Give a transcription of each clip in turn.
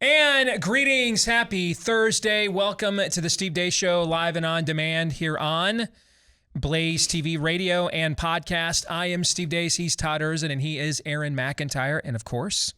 And greetings, happy Thursday. Welcome to the Steve Deace Show, live and on demand here on BlazeTV radio and podcast. I am Steve Deace, he's Todd Erzin, and he is Aaron McIntyre. And of course,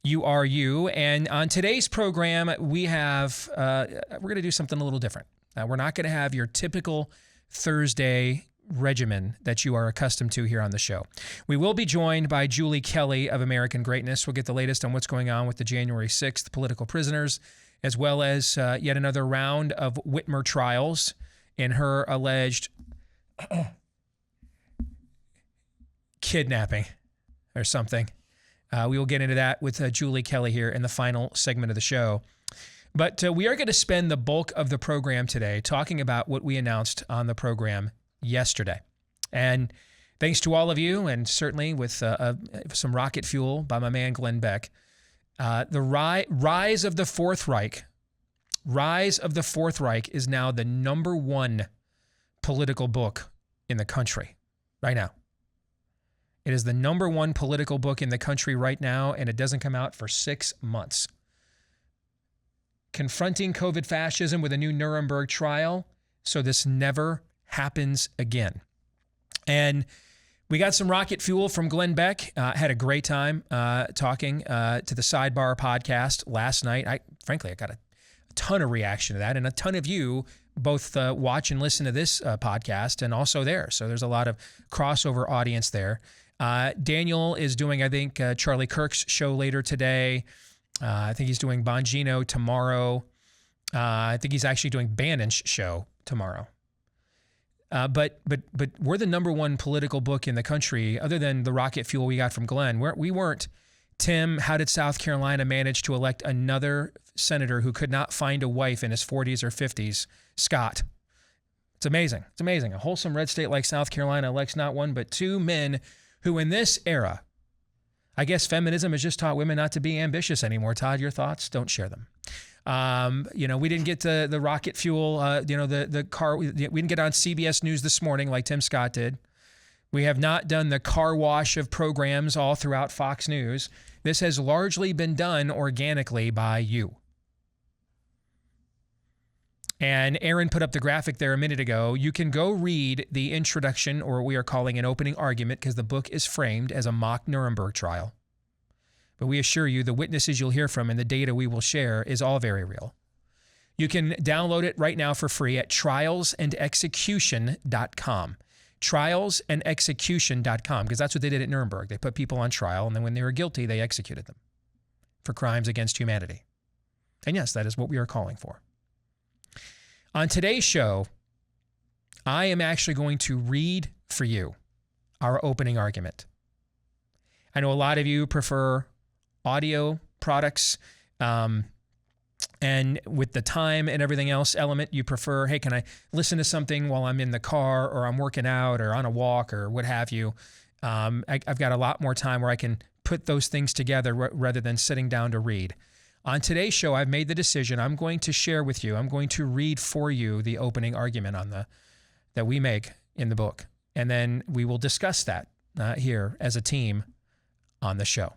you are you. And on today's program, we have, we're going to do something a little different. We're not going to have your typical Thursday regimen that you are accustomed to here on the show. We will be joined by Julie Kelly of American Greatness. We'll get the latest on what's going on with the January 6th political prisoners, as well as yet another round of Whitmer trials in her alleged kidnapping or something. We will get into that with Julie Kelly here in the final segment of the show. But we are going to spend the bulk of the program today talking about what we announced on the program yesterday. And thanks to all of you, and certainly with some rocket fuel by my man Glenn Beck, the Rise of the Fourth Reich, Rise of the Fourth Reich is now the number one political book in the country right now. It is the number one political book in the country right now, and it doesn't come out for 6 months. Confronting COVID fascism with a new Nuremberg trial, so this never happens again. And we got some rocket fuel from Glenn Beck. Had a great time talking to the Sidebar podcast last night. I got a ton of reaction to that, and a ton of you both watch and listen to this podcast and also there. So there's a lot of crossover audience there. Daniel is doing, I think, Charlie Kirk's show later today. I think he's doing Bongino tomorrow. I think he's actually doing Bannon's show tomorrow. But we're the number one political book in the country, other than the rocket fuel we got from Glenn. We weren't. Tim, how did South Carolina manage to elect another senator who could not find a wife in his 40s or 50s? Scott. It's amazing. It's amazing. A wholesome red state like South Carolina elects not one, but two men who in this era, I guess feminism has just taught women not to be ambitious anymore. Todd, your thoughts? Don't share them. We didn't get to the rocket fuel, the car. We didn't get on CBS News this morning like Tim Scott did. We have not done the car wash of programs all throughout Fox News. This has largely been done organically by you. And Aaron put up the graphic there a minute ago. You can go read the introduction, or what we are calling an opening argument, because the book is framed as a mock Nuremberg trial. But we assure you the witnesses you'll hear from and the data we will share is all very real. You can download it right now for free at trialsandexecution.com. Trialsandexecution.com, because that's what they did at Nuremberg. They put people on trial, and then when they were guilty, they executed them for crimes against humanity. And yes, that is what we are calling for. On today's show, I am actually going to read for you our opening argument. I know a lot of you prefer audio products, and with the time and everything else element, you prefer, hey, can I listen to something while I'm in the car or I'm working out or on a walk or what have you? I've got a lot more time where I can put those things together rather than sitting down to read. On today's show, I've made the decision. I'm going to share with you. I'm going to read for you the opening argument that we make in the book, and then we will discuss that here as a team on the show.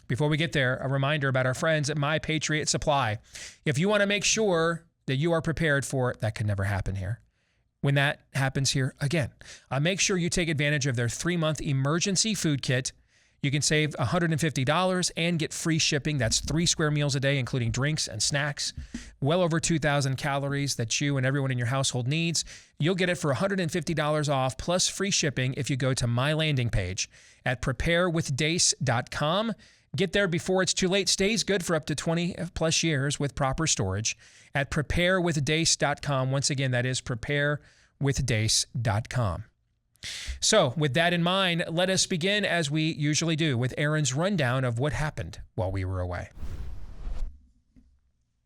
Before we get there, a reminder about our friends at My Patriot Supply. If you want to make sure that you are prepared for it, that could never happen here. When that happens here again, make sure you take advantage of their 3-month emergency food kit. You can save $150 and get free shipping. That's 3 square meals a day, including drinks and snacks. Well over 2,000 calories that you and everyone in your household needs. You'll get it for $150 off plus free shipping if you go to my landing page at preparewithdace.com. Get there before it's too late. Stays good for up to 20 plus years with proper storage at preparewithdace.com. Once again, that is preparewithdace.com. So with that in mind, let us begin as we usually do with Aaron's rundown of what happened while we were away.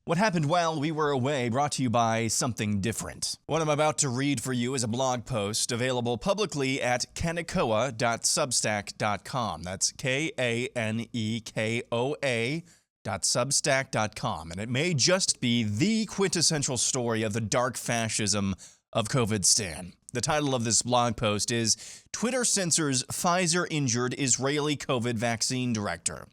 What happened while we were away brought to you by something different. What I'm about to read for you is a blog post available publicly at kanekoa.substack.com. That's kanekoa.substack.com. And it may just be the quintessential story of the dark fascism of COVID-Stan. The title of this blog post is Twitter Censors Pfizer Injured Israeli COVID Vaccine Director.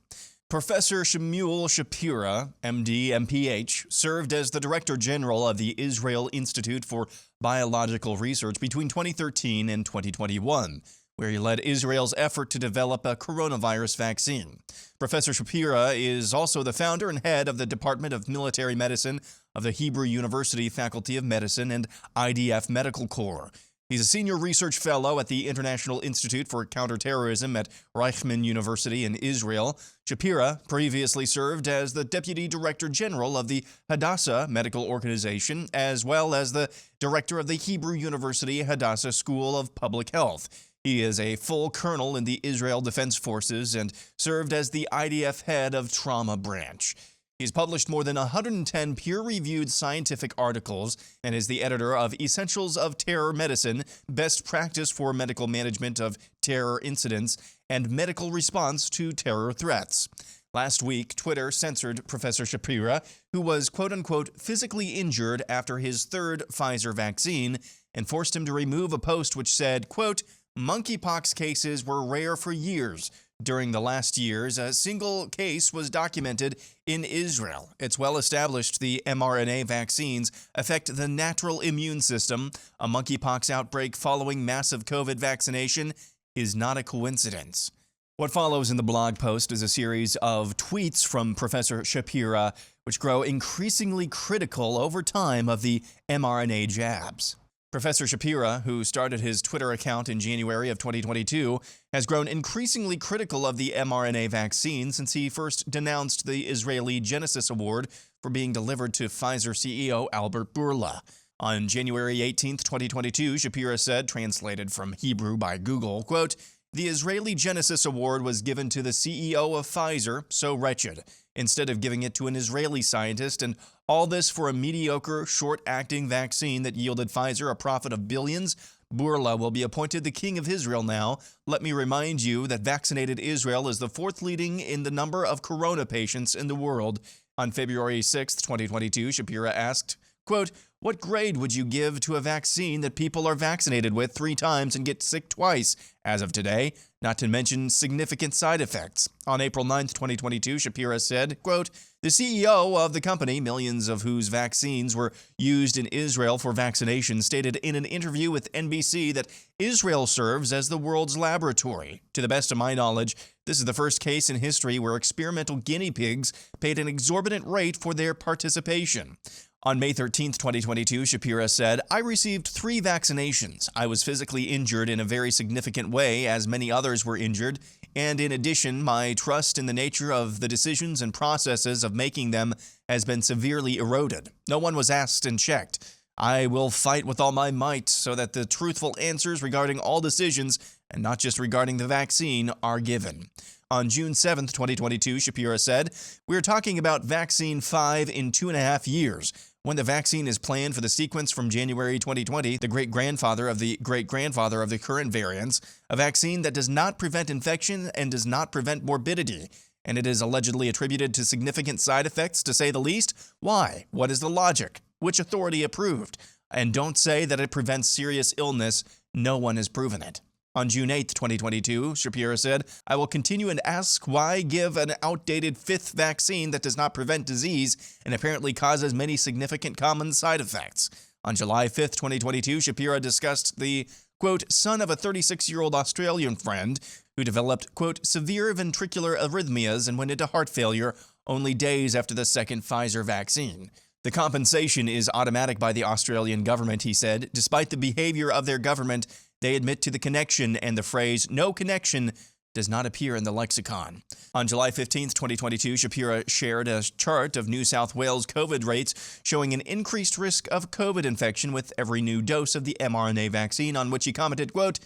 Professor Shmuel Shapira, MD, MPH, served as the Director General of the Israel Institute for Biological Research between 2013 and 2021, where he led Israel's effort to develop a coronavirus vaccine. Professor Shapira is also the founder and head of the Department of Military Medicine of the Hebrew University Faculty of Medicine and IDF Medical Corps. He's a senior research fellow at the International Institute for Counterterrorism at Whitmer University in Israel. Shapira previously served as the Deputy Director General of the Hadassah Medical Organization, as well as the Director of the Hebrew University Hadassah School of Public Health. He is a full colonel in the Israel Defense Forces and served as the IDF head of Trauma Branch. He's published more than 110 peer-reviewed scientific articles and is the editor of Essentials of Terror Medicine, Best Practice for Medical Management of Terror Incidents, and Medical Response to Terror Threats. Last week, Twitter censored Professor Shapira, who was quote-unquote physically injured after his third Pfizer vaccine, and forced him to remove a post which said, quote, "Monkeypox cases were rare for years. During the last years, a single case was documented in Israel. It's well established the mRNA vaccines affect the natural immune system. A monkeypox outbreak following massive COVID vaccination is not a coincidence." What follows in the blog post is a series of tweets from Professor Shapira, which grow increasingly critical over time of the mRNA jabs. Professor Shapira, who started his Twitter account in January of 2022, has grown increasingly critical of the mRNA vaccine since he first denounced the Israeli Genesis Award for being delivered to Pfizer CEO Albert Bourla. On January 18, 2022, Shapira said, translated from Hebrew by Google, quote, "The Israeli Genesis Award was given to the CEO of Pfizer, so wretched, instead of giving it to an Israeli scientist, and all this for a mediocre, short-acting vaccine that yielded Pfizer a profit of billions. Bourla will be appointed the king of Israel now. Let me remind you that vaccinated Israel is the fourth leading in the number of corona patients in the world." On February 6, 2022, Shapira asked, quote, "What grade would you give to a vaccine that people are vaccinated with 3 times and get sick twice as of today, not to mention significant side effects?" On April 9, 2022, Shapira said, quote, "The CEO of the company, millions of whose vaccines were used in Israel for vaccination, stated in an interview with NBC that Israel serves as the world's laboratory. To the best of my knowledge, this is the first case in history where experimental guinea pigs paid an exorbitant rate for their participation." On May 13, 2022, Shapira said, "I received 3 vaccinations. I was physically injured in a very significant way, as many others were injured, and in addition, my trust in the nature of the decisions and processes of making them has been severely eroded. No one was asked and checked. I will fight with all my might so that the truthful answers regarding all decisions, and not just regarding the vaccine, are given." On June 7, 2022, Shapira said, "We're talking about vaccine 5 in 2.5 years. When the vaccine is planned for the sequence from January 2020, the great-grandfather of the great-grandfather of the current variants, a vaccine that does not prevent infection and does not prevent morbidity, and it is allegedly attributed to significant side effects, to say the least. Why? What is the logic? Which authority approved? And don't say that it prevents serious illness. No one has proven it." On June 8, 2022, Shapira said, "I will continue and ask why give an outdated 5th vaccine that does not prevent disease and apparently causes many significant common side effects." On July 5, 2022, Shapira discussed the, quote, "son of a 36-year-old Australian friend who developed, quote, severe ventricular arrhythmias and went into heart failure only days after the second Pfizer vaccine. The compensation is automatic by the Australian government," he said. "Despite the behavior of their government, they admit to the connection, and the phrase 'no connection' does not appear in the lexicon." On July 15, 2022, Shapira shared a chart of New South Wales COVID rates showing an increased risk of COVID infection with every new dose of the mRNA vaccine, on which he commented, quote,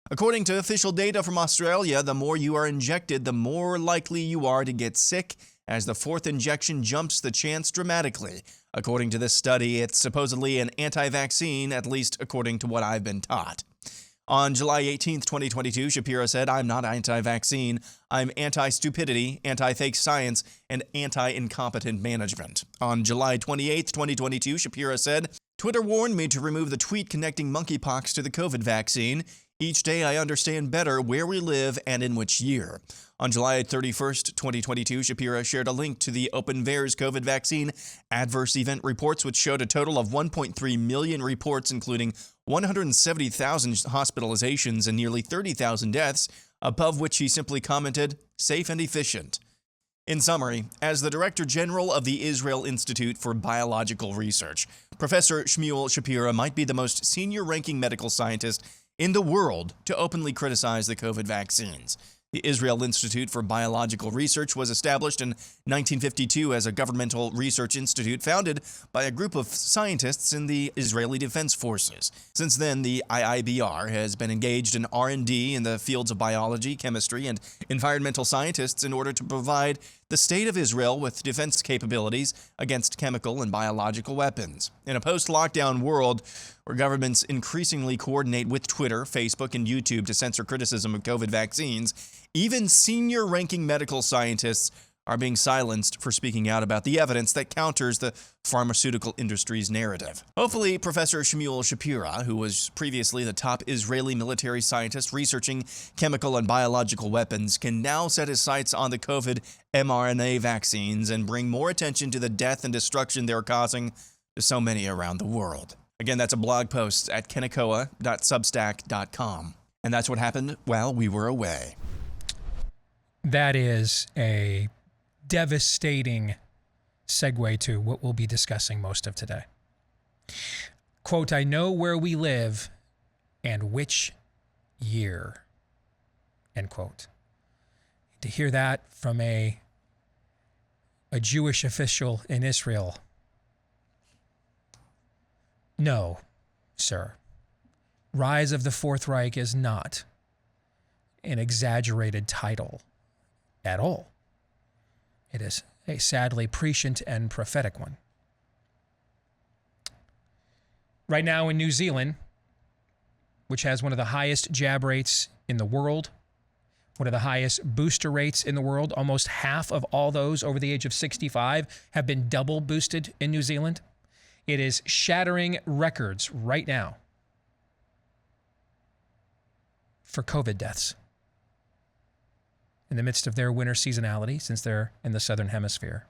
"According to official data from Australia, the more you are injected, the more likely you are to get sick, as the 4th injection jumps the chance dramatically. According to this study, it's supposedly an anti-vaccine, at least according to what I've been taught." On July 18, 2022, Shapira said, "I'm not anti-vaccine. I'm anti-stupidity, anti-fake science, and anti-incompetent management." On July 28, 2022, Shapira said, "Twitter warned me to remove the tweet connecting monkeypox to the COVID vaccine. Each day I understand better where we live and in which year. On July 31st, 2022, Shapira shared a link to the Open VAERS COVID vaccine adverse event reports, which showed a total of 1.3 million reports, including 170,000 hospitalizations and nearly 30,000 deaths, above which he simply commented, "safe and efficient." In summary, as the Director General of the Israel Institute for Biological Research, Professor Shmuel Shapira might be the most senior-ranking medical scientist in the world to openly criticize the COVID vaccines. The Israel Institute for Biological Research was established in 1952 as a governmental research institute founded by a group of scientists in the Israeli Defense Forces. Since then, the IIBR has been engaged in R&D in the fields of biology, chemistry, and environmental scientists in order to provide the state of Israel with defense capabilities against chemical and biological weapons. In a post-lockdown world where governments increasingly coordinate with Twitter, Facebook, and YouTube to censor criticism of COVID vaccines, even senior-ranking medical scientists are being silenced for speaking out about the evidence that counters the pharmaceutical industry's narrative. Hopefully, Professor Shmuel Shapira, who was previously the top Israeli military scientist researching chemical and biological weapons, can now set his sights on the COVID mRNA vaccines and bring more attention to the death and destruction they're causing to so many around the world. Again, that's a blog post at kenekoa.substack.com. And that's what happened while we were away. That is a devastating segue to what we'll be discussing most of today. Quote, "I know where we live and which year," end quote. To hear that from a Jewish official in Israel. No, sir. Rise of the Fourth Reich is not an exaggerated title at all. It is a sadly prescient and prophetic one. Right now in New Zealand, which has one of the highest jab rates in the world, one of the highest booster rates in the world, almost half of all those over the age of 65 have been double boosted in New Zealand. It is shattering records right now for COVID deaths in the midst of their winter seasonality, since they're in the Southern Hemisphere.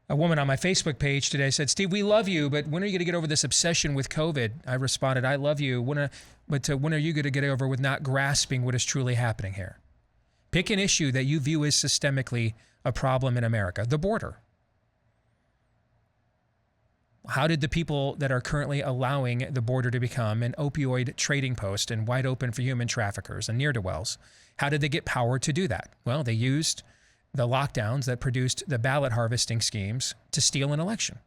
A woman on my Facebook page today said, "Steve, we love you, but when are you going to get over this obsession with COVID?" I responded, "I love you, but when are you going to get over with not grasping what is truly happening here? Pick an issue that you view as systemically a problem in America. The border. How did the people that are currently allowing the border to become an opioid trading post and wide open for human traffickers and ne'er-do-wells, how did they get power to do that? Well, they used the lockdowns that produced the ballot harvesting schemes to steal an election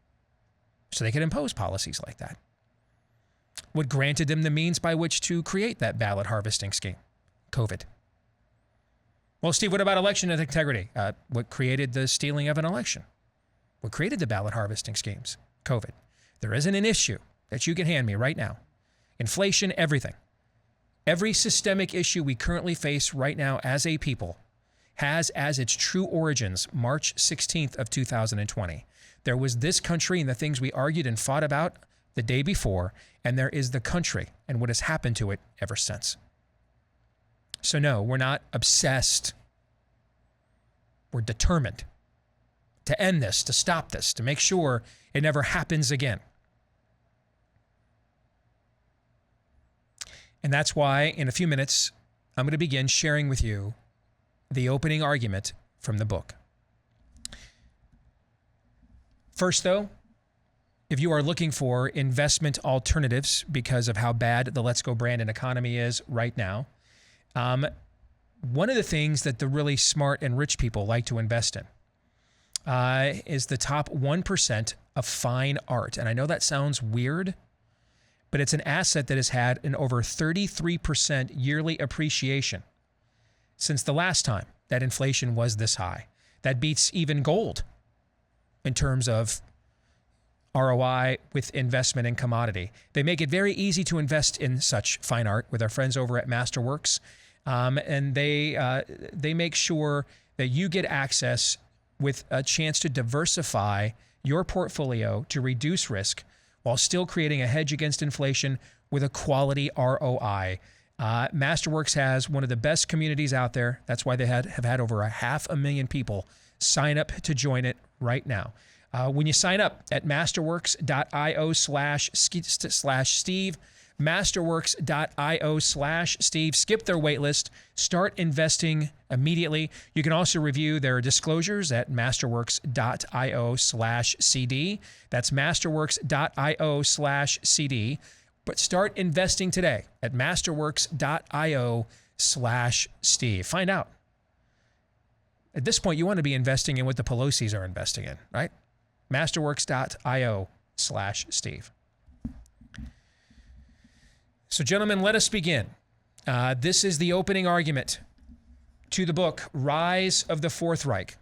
so they could impose policies like that. What granted them the means by which to create that ballot harvesting scheme? COVID. Well, Steve, what about election integrity? What created the stealing of an election? What created the ballot harvesting schemes? COVID. There isn't an issue that you can hand me right now. Inflation, everything. Every systemic issue we currently face right now as a people has as its true origins March 16th of 2020. There was this country and the things we argued and fought about the day before, and there is the country and what has happened to it ever since. So no, we're not obsessed. We're determined to end this, to stop this, to make sure it never happens again. And that's why in a few minutes, I'm going to begin sharing with you the opening argument from the book. First, though, if you are looking for investment alternatives because of how bad the Let's Go Brandon economy is right now, one of the things that the really smart and rich people like to invest in is the top 1% of fine art. And I know that sounds weird, but it's an asset that has had an over 33% yearly appreciation since the last time that inflation was this high. That beats even gold in terms of ROI with investment in commodity. They make it very easy to invest in such fine art with our friends over at Masterworks. And they make sure that you get access with a chance to diversify your portfolio to reduce risk while still creating a hedge against inflation with a quality ROI. Masterworks has one of the best communities out there. That's why they have had over 500,000 people sign up to join it right now. When you sign up at masterworks.io/Steve, masterworks.io/Steve, skip their waitlist, start investing immediately. You can also review their disclosures at masterworks.io/CD. That's masterworks.io/CD. But start investing today at masterworks.io/Steve. Find out. At this point, you want to be investing in what the Pelosi's are investing in, right? masterworks.io/Steve. So, gentlemen, let us begin. This is the opening argument to the book, Rise of the Fourth Reich,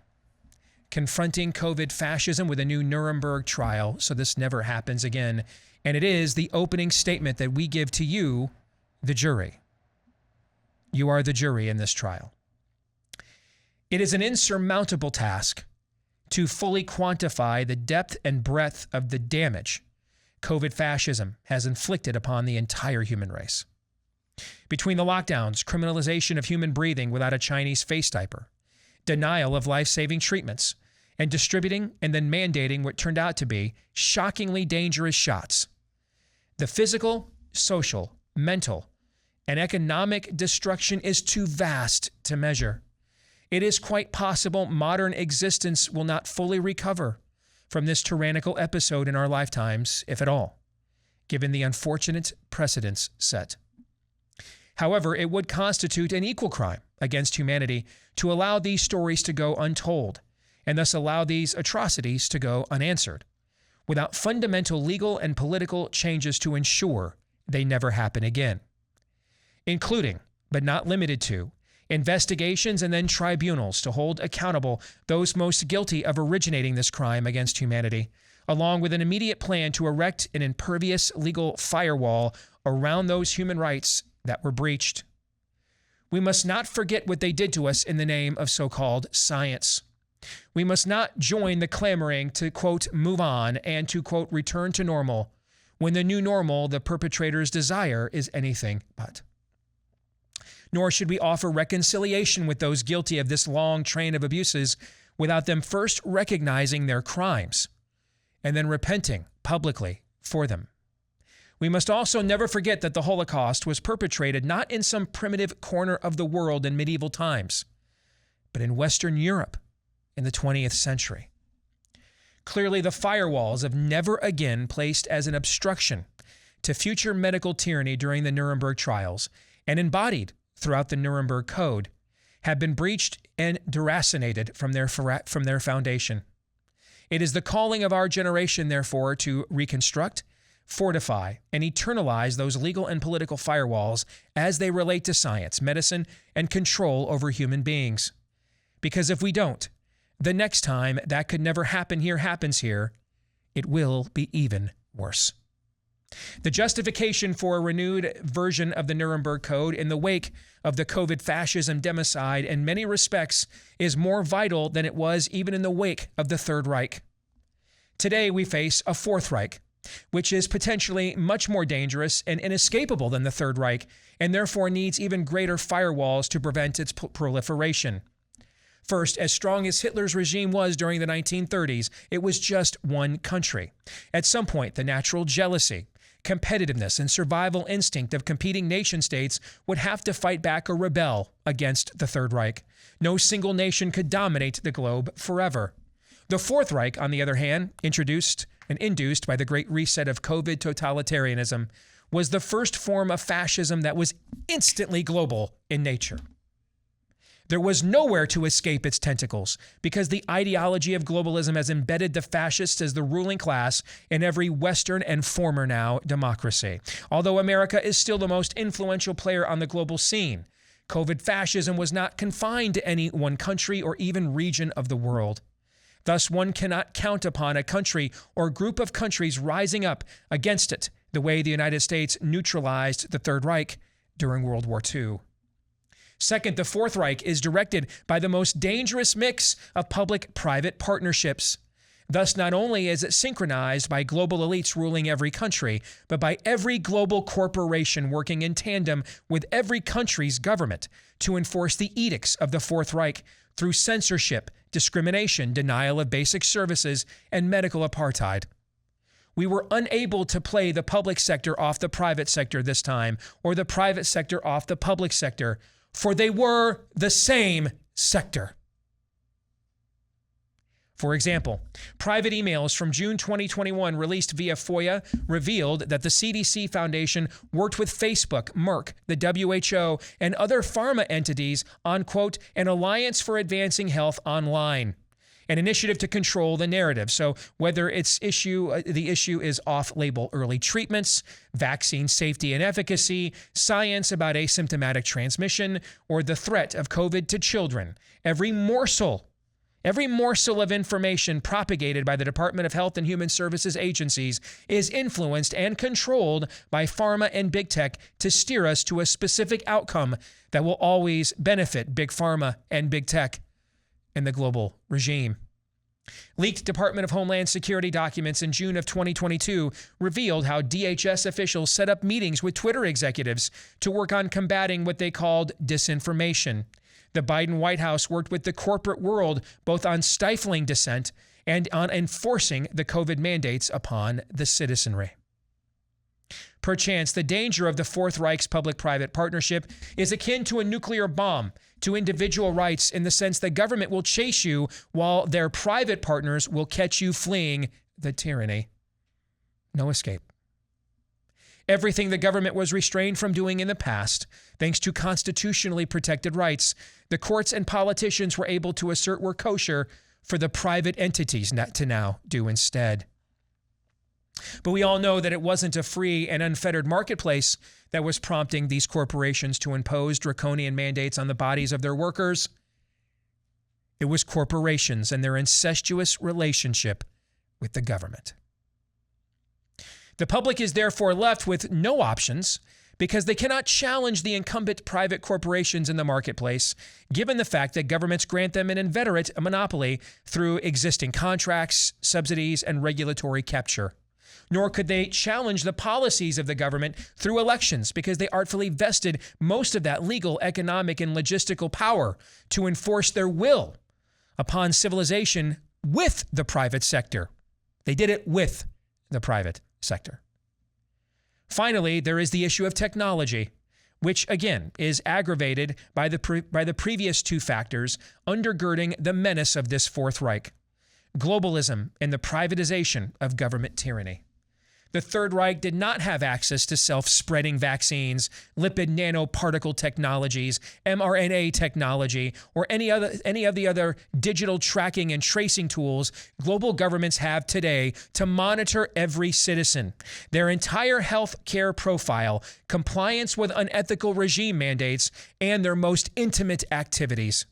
Confronting COVID Fascism with a New Nuremberg Trial, so this never happens again. And it is the opening statement that we give to you, the jury. You are the jury in this trial. It is an insurmountable task to fully quantify the depth and breadth of the damage COVID fascism has inflicted upon the entire human race. Between the lockdowns, criminalization of human breathing without a Chinese face diaper, denial of life-saving treatments, and distributing and then mandating what turned out to be shockingly dangerous shots, the physical, social, mental, and economic destruction is too vast to measure. It is quite possible modern existence will not fully recover from this tyrannical episode in our lifetimes, if at all, given the unfortunate precedents set. However, it would constitute an equal crime against humanity to allow these stories to go untold and thus allow these atrocities to go unanswered, without fundamental legal and political changes to ensure they never happen again, including, but not limited to, investigations and then tribunals to hold accountable those most guilty of originating this crime against humanity, along with an immediate plan to erect an impervious legal firewall around those human rights that were breached. We must not forget what they did to us in the name of so-called science. We must not join the clamoring to, quote, move on and to, quote, return to normal when the new normal the perpetrators desire is anything but. Nor should we offer reconciliation with those guilty of this long train of abuses without them first recognizing their crimes and then repenting publicly for them. We must also never forget that the Holocaust was perpetrated not in some primitive corner of the world in medieval times, but in Western Europe in the 20th century. Clearly, the firewalls have never again placed as an obstruction to future medical tyranny during the Nuremberg trials and embodied throughout the Nuremberg Code have been breached and deracinated from their foundation. It is the calling of our generation, therefore, to reconstruct, fortify, and eternalize those legal and political firewalls as they relate to science, medicine, and control over human beings. Because if we don't, the next time that could never happen here happens here, it will be even worse. The justification for a renewed version of the Nuremberg Code in the wake of the COVID fascism democide in many respects is more vital than it was even in the wake of the Third Reich. Today we face a Fourth Reich, which is potentially much more dangerous and inescapable than the Third Reich, and therefore needs even greater firewalls to prevent its proliferation. First, as strong as Hitler's regime was during the 1930s, it was just one country. At some point, the natural jealousy, competitiveness, and survival instinct of competing nation-states would have to fight back or rebel against the Third Reich. No single nation could dominate the globe forever. The Fourth Reich, on the other hand, introduced and induced by the Great Reset of COVID totalitarianism, was the first form of fascism that was instantly global in nature. There was nowhere to escape its tentacles because the ideology of globalism has embedded the fascists as the ruling class in every Western and former now democracy. Although America is still the most influential player on the global scene, COVID fascism was not confined to any one country or even region of the world. Thus, one cannot count upon a country or group of countries rising up against it the way the United States neutralized the Third Reich during World War II. Second, the Fourth Reich is directed by the most dangerous mix of public-private partnerships. Thus, not only is it synchronized by global elites ruling every country, but by every global corporation working in tandem with every country's government to enforce the edicts of the Fourth Reich through censorship, discrimination, denial of basic services, and medical apartheid. We were unable to play the public sector off the private sector this time, or the private sector off the public sector, for they were the same sector. For example, private emails from June 2021 released via FOIA revealed that the CDC Foundation worked with Facebook, Merck, the WHO, and other pharma entities on, quote, an alliance for advancing health online, an initiative to control the narrative. So whether the issue is off-label early treatments, vaccine safety and efficacy, science about asymptomatic transmission, or the threat of COVID to children, every morsel of information propagated by the Department of Health and Human Services agencies is influenced and controlled by pharma and big tech to steer us to a specific outcome that will always benefit big pharma and big tech and the global regime. Leaked Department of Homeland Security documents in June of 2022 revealed how DHS officials set up meetings with Twitter executives to work on combating what they called disinformation. The Biden White House worked with the corporate world both on stifling dissent and on enforcing the COVID mandates upon the citizenry. Perchance, the danger of the Fourth Reich's public-private partnership is akin to a nuclear bomb to individual rights in the sense that government will chase you while their private partners will catch you fleeing the tyranny. No escape. Everything the government was restrained from doing in the past, thanks to constitutionally protected rights, the courts and politicians were able to assert were kosher for the private entities not to now do instead. But we all know that it wasn't a free and unfettered marketplace that was prompting these corporations to impose draconian mandates on the bodies of their workers. It was corporations and their incestuous relationship with the government. The public is therefore left with no options because they cannot challenge the incumbent private corporations in the marketplace, given the fact that governments grant them an inveterate monopoly through existing contracts, subsidies, and regulatory capture. Nor could they challenge the policies of the government through elections because they artfully vested most of that legal, economic, and logistical power to enforce their will upon civilization with the private sector. They did it with the private sector. Finally, there is the issue of technology, which again is aggravated by the previous two factors undergirding the menace of this Fourth Reich: globalism and the privatization of government tyranny. The Third Reich did not have access to self-spreading vaccines, lipid nanoparticle technologies, mRNA technology, or any of the other digital tracking and tracing tools global governments have today to monitor every citizen, their entire health care profile, compliance with unethical regime mandates, and their most intimate activities.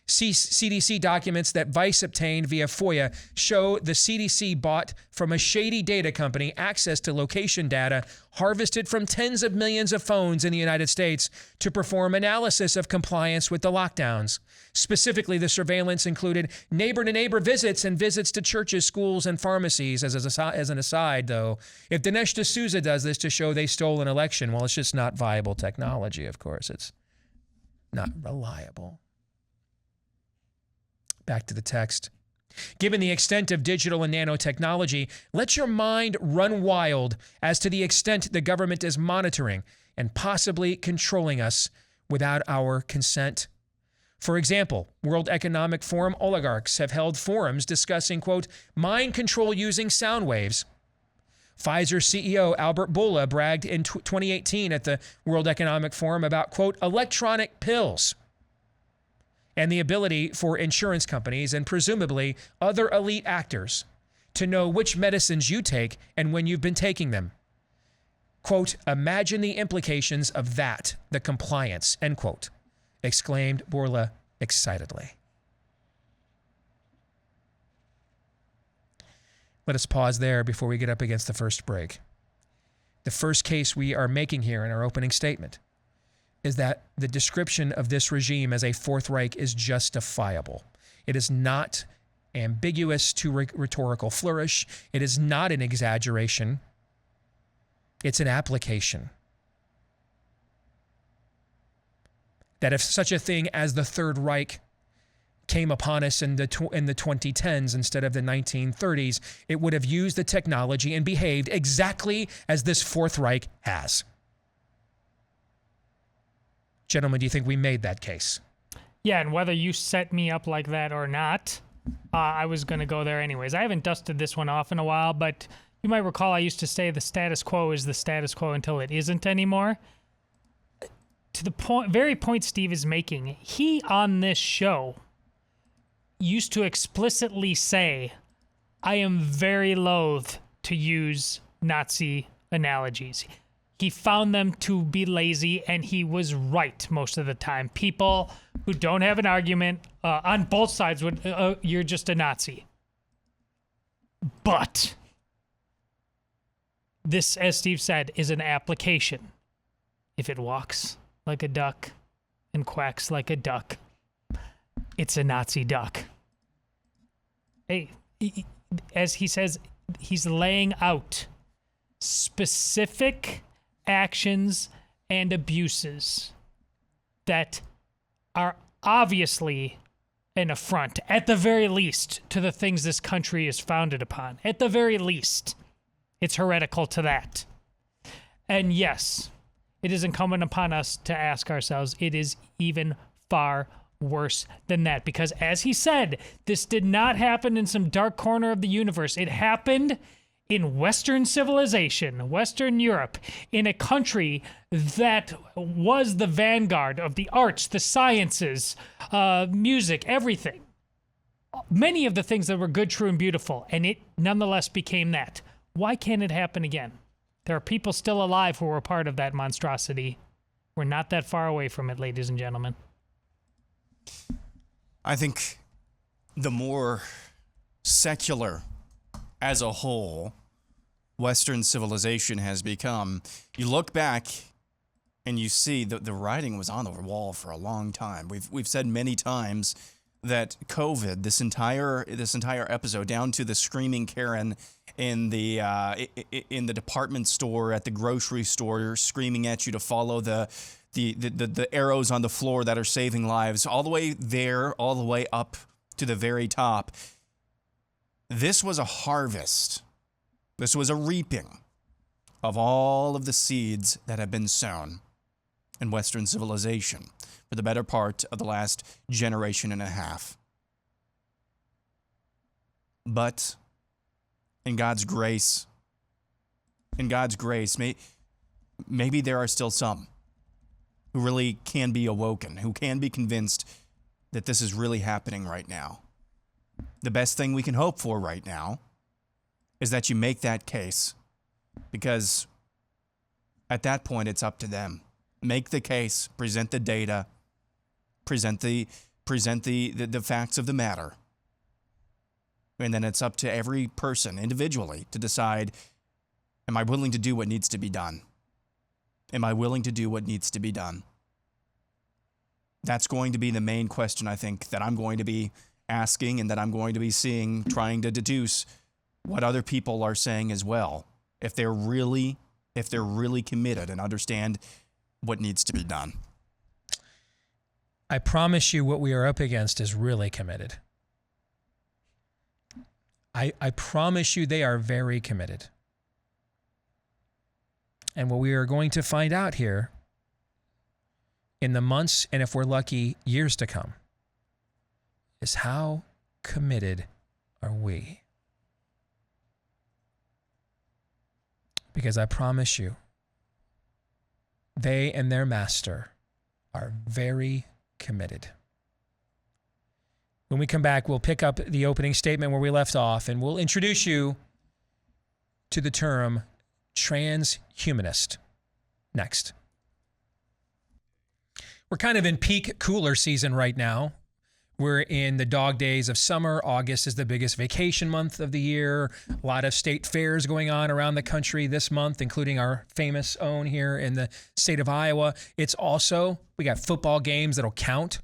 CDC documents that Vice obtained via FOIA show the CDC bought from a shady data company access to location data harvested from tens of millions of phones in the United States to perform analysis of compliance with the lockdowns. Specifically, the surveillance included neighbor-to-neighbor visits and visits to churches, schools, and pharmacies. As an aside, though, if Dinesh D'Souza does this to show they stole an election, well, it's just not viable technology, of course. It's not reliable. Back to the text. Given the extent of digital and nanotechnology, let your mind run wild as to the extent the government is monitoring and possibly controlling us without our consent. For example, World Economic Forum oligarchs have held forums discussing, quote, mind control using sound waves. Pfizer CEO Albert Bourla bragged in 2018 at the World Economic Forum about, quote, electronic pills, and the ability for insurance companies and presumably other elite actors to know which medicines you take and when you've been taking them. Quote, imagine the implications of that, the compliance, end quote, exclaimed Bourla excitedly. Let us pause there before we get up against the first break. The first case we are making here in our opening statement is that the description of this regime as a Fourth Reich is justifiable. It is not ambiguous to rhetorical flourish. It is not an exaggeration. It's an application. That if such a thing as the Third Reich came upon us in the 2010s instead of the 1930s, it would have used the technology and behaved exactly as this Fourth Reich has. Gentlemen, do you think we made that case? Yeah, and whether you set me up like that or not, I was going to go there anyways. I haven't dusted this one off in a while, but you might recall I used to say the status quo is the status quo until it isn't anymore. To the very point Steve is making, he on this show used to explicitly say, I am very loath to use Nazi analogies. He found them to be lazy, and he was right most of the time. People who don't have an argument on both sides would, you're just a Nazi. But this, as Steve said, is an application. If it walks like a duck and quacks like a duck, it's a Nazi duck. Hey, as he says, he's laying out specific actions and abuses that are obviously an affront, at the very least, to the things this country is founded upon. At the very least, it's heretical to that. And yes, it is incumbent upon us to ask ourselves, it is even far worse than that. Because as he said, this did not happen in some dark corner of the universe. It happened in Western civilization, Western Europe, in a country that was the vanguard of the arts, the sciences, music, everything. Many of the things that were good, true, and beautiful, and it nonetheless became that. Why can't it happen again? There are people still alive who were part of that monstrosity. We're not that far away from it, ladies and gentlemen. I think the more secular as a whole Western civilization has become, you look back and you see that the writing was on the wall for a long time. We've said many times that COVID, this entire episode, down to the screaming Karen in the department store, at the grocery store, screaming at you to follow the arrows on the floor that are saving lives, all the way there, all the way up to the very top. This was a harvest. This was a reaping of all of the seeds that have been sown in Western civilization for the better part of the last generation and a half. But in God's grace, maybe there are still some who really can be awoken, who can be convinced that this is really happening right now. The best thing we can hope for right now is that you make that case, because at that point it's up to them. Make the case, present the data, present the facts of the matter. And then it's up to every person individually to decide, am I willing to do what needs to be done? Am I willing to do what needs to be done? That's going to be the main question, I think, that I'm going to be asking, and that I'm going to be seeing, trying to deduce what other people are saying as well, if they're really committed and understand what needs to be done. I promise you what we are up against is really committed. I promise you they are very committed. And what we are going to find out here in the months, and if we're lucky, years to come, is how committed are we? Because I promise you, they and their master are very committed. When we come back, we'll pick up the opening statement where we left off, and we'll introduce you to the term transhumanist next. We're kind of in peak cooler season right now. We're in the dog days of summer. August is the biggest vacation month of the year. A lot of state fairs going on around the country this month, including our famous own here in the state of Iowa. It's also, we got football games that'll count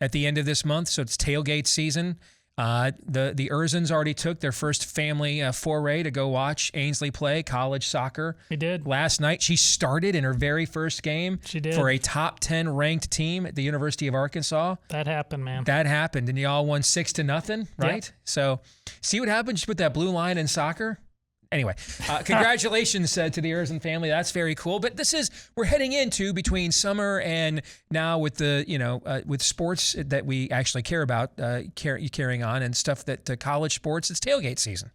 at the end of this month, so it's tailgate season. The Urzens already took their first family foray to go watch Ainsley play college soccer. He did. Last night, she started in her very first game She did. for a top 10 ranked team at the University of Arkansas. That happened, man. That happened, and y'all won 6-0, right? Yep. So see what happens? Just put that blue line in soccer. Anyway, congratulations to the Urzen family. That's very cool. But we're heading into between summer and now with the, with sports that we actually care about carrying on and stuff that college sports, it's tailgate season.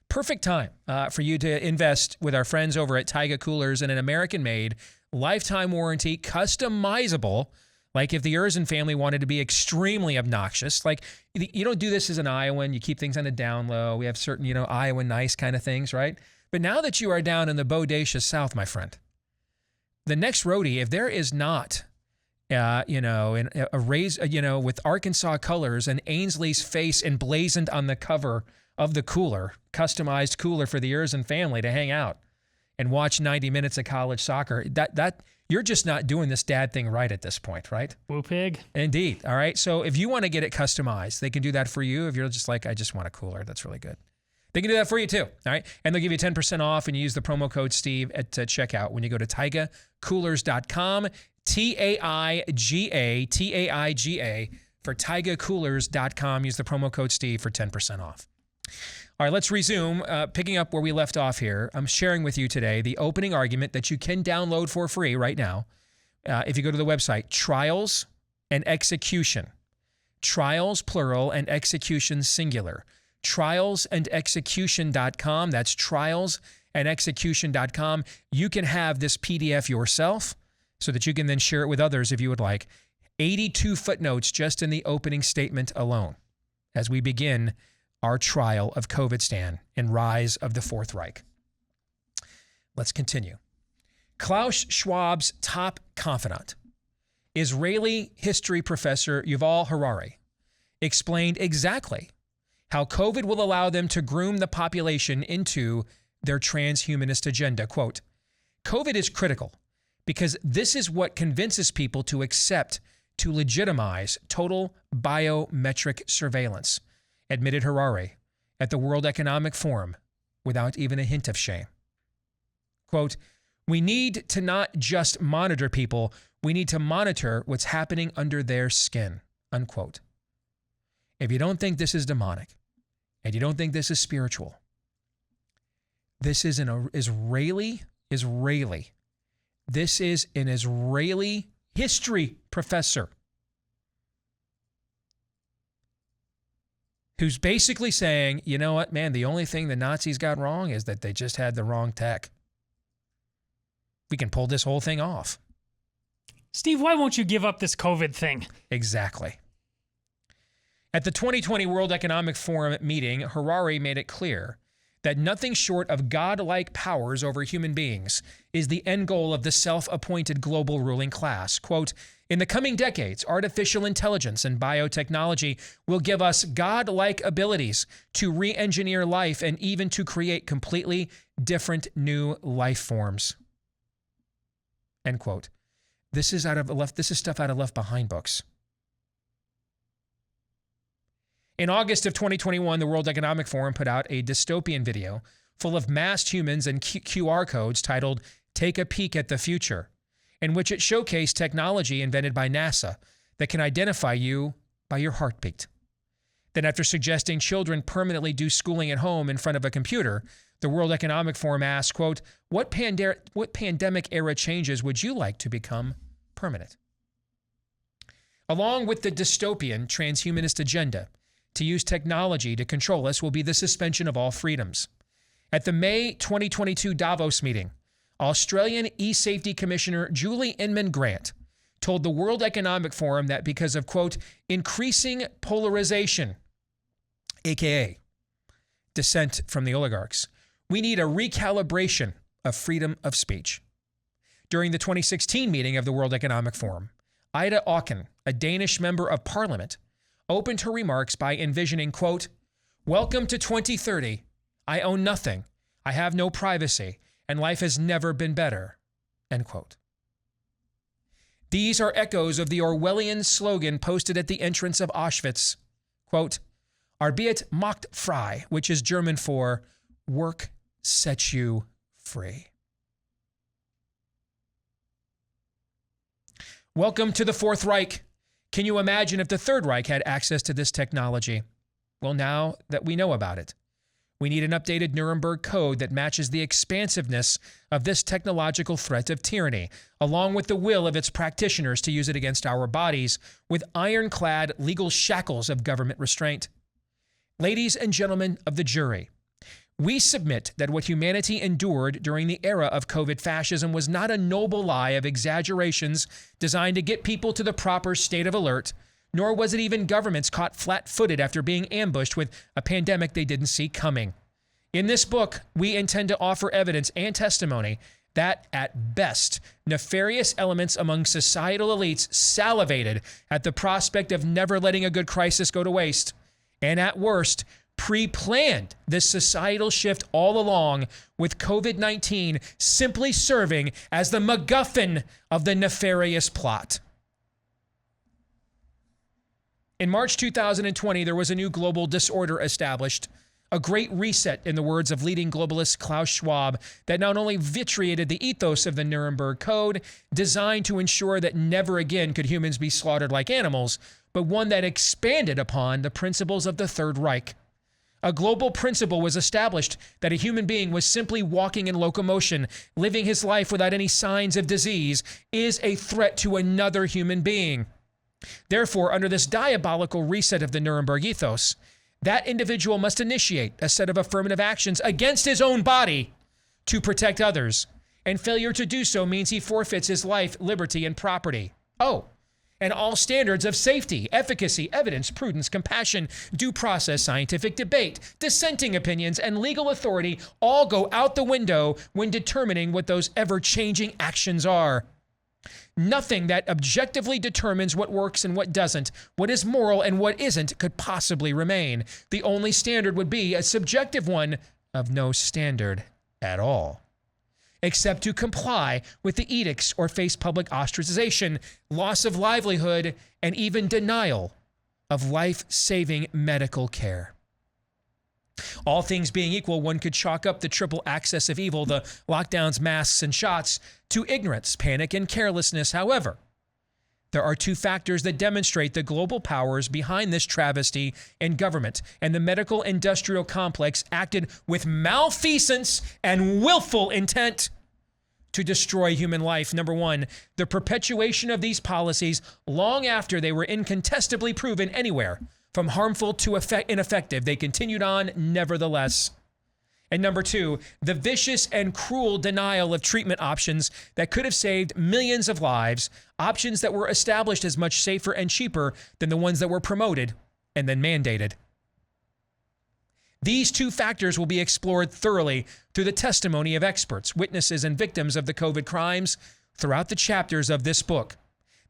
Perfect time for you to invest with our friends over at Taiga Coolers in an American-made, lifetime warranty, customizable. Like if the Urzen family wanted to be extremely obnoxious, like you don't do this as an Iowan, you keep things on the down low. We have certain, Iowa nice kind of things, right? But now that you are down in the bodacious South, my friend, the next roadie, if there is not, a raise, with Arkansas colors and Ainsley's face emblazoned on the cover of the cooler, customized cooler for the Urzen family to hang out and watch 90 minutes of college soccer, that you're just not doing this dad thing right at this point, right? Woo pig. Indeed. All right. So if you want to get it customized, they can do that for you. If you're just like, I just want a cooler, that's really good. They can do that for you too. All right. And they'll give you 10% off and you use the promo code Steve at checkout when you go to taigacoolers.com, TAIGA for taigacoolers.com. Use the promo code Steve for 10% off. All right, let's resume. Picking up where we left off here, I'm sharing with you today the opening argument that you can download for free right now. If you go to the website, Trials and Execution. Trials, plural, and Execution, singular. Trialsandexecution.com. That's trialsandexecution.com. You can have this PDF yourself so that you can then share it with others if you would like. 82 footnotes just in the opening statement alone as we begin our trial of COVIDstan and rise of the Fourth Reich. Let's continue. Klaus Schwab's top confidant, Israeli history professor Yuval Harari, explained exactly how COVID will allow them to groom the population into their transhumanist agenda. Quote, COVID is critical because this is what convinces people to accept to legitimize total biometric surveillance, admitted Harari at the World Economic Forum without even a hint of shame. Quote, we need to not just monitor people, we need to monitor what's happening under their skin, unquote. If you don't think this is demonic, and you don't think this is spiritual, this is an Israeli, this is an Israeli history professor who's basically saying, you know what, man, the only thing the Nazis got wrong is that they just had the wrong tech. We can pull this whole thing off. Steve, why won't you give up this COVID thing? Exactly. At the 2020 World Economic Forum meeting, Harari made it clear that nothing short of godlike powers over human beings is the end goal of the self-appointed global ruling class. Quote, in the coming decades, artificial intelligence and biotechnology will give us godlike abilities to re-engineer life and even to create completely different new life forms. End quote. This is stuff out of Left Behind books. In August of 2021, the World Economic Forum put out a dystopian video full of masked humans and QR codes titled Take a Peek at the Future, in which it showcased technology invented by NASA that can identify you by your heartbeat. Then after suggesting children permanently do schooling at home in front of a computer, the World Economic Forum asked, quote, what pandemic era changes would you like to become permanent? Along with the dystopian transhumanist agenda, to use technology to control us will be the suspension of all freedoms. At the May 2022 Davos meeting, Australian e-safety commissioner Julie Inman Grant told the World Economic Forum that because of, quote, increasing polarization, aka dissent from the oligarchs, we need a recalibration of freedom of speech. During the 2016 meeting of the World Economic Forum, Ida Auken, a Danish member of parliament, opened her remarks by envisioning, quote, welcome to 2030. I own nothing. I have no privacy, and life has never been better, end quote. These are echoes of the Orwellian slogan posted at the entrance of Auschwitz, quote, albeit macht frei, which is German for work sets you free. Welcome to the Fourth Reich. Can you imagine if the Third Reich had access to this technology? Well, now that we know about it, we need an updated Nuremberg Code that matches the expansiveness of this technological threat of tyranny, along with the will of its practitioners to use it against our bodies with ironclad legal shackles of government restraint. Ladies and gentlemen of the jury, we submit that what humanity endured during the era of COVID fascism was not a noble lie of exaggerations designed to get people to the proper state of alert, nor was it even governments caught flat-footed after being ambushed with a pandemic they didn't see coming. In this book, we intend to offer evidence and testimony that, at best, nefarious elements among societal elites salivated at the prospect of never letting a good crisis go to waste, and at worst, pre-planned this societal shift all along, with COVID-19 simply serving as the MacGuffin of the nefarious plot. In March 2020, there was a new global disorder established, a great reset, in the words of leading globalist Klaus Schwab, that not only vitiated the ethos of the Nuremberg Code, designed to ensure that never again could humans be slaughtered like animals, but one that expanded upon the principles of the Third Reich. A global principle was established that a human being was simply walking in locomotion, living his life without any signs of disease, is a threat to another human being. Therefore, under this diabolical reset of the Nuremberg ethos, that individual must initiate a set of affirmative actions against his own body to protect others, and failure to do so means he forfeits his life, liberty, and property. Oh, and all standards of safety, efficacy, evidence, prudence, compassion, due process, scientific debate, dissenting opinions, and legal authority all go out the window when determining what those ever-changing actions are. Nothing that objectively determines what works and what doesn't, what is moral and what isn't, could possibly remain. The only standard would be a subjective one of no standard at all, except to comply with the edicts or face public ostracization, loss of livelihood, and even denial of life-saving medical care. All things being equal, one could chalk up the triple axis of evil, the lockdowns, masks, and shots, to ignorance, panic, and carelessness. However, there are two factors that demonstrate the global powers behind this travesty in government, and the medical industrial complex acted with malfeasance and willful intent to destroy human life. Number one, the perpetuation of these policies long after they were incontestably proven anywhere from harmful to ineffective. They continued on nevertheless. And number two, the vicious and cruel denial of treatment options that could have saved millions of lives, options that were established as much safer and cheaper than the ones that were promoted and then mandated. These two factors will be explored thoroughly through the testimony of experts, witnesses, and victims of the COVID crimes throughout the chapters of this book.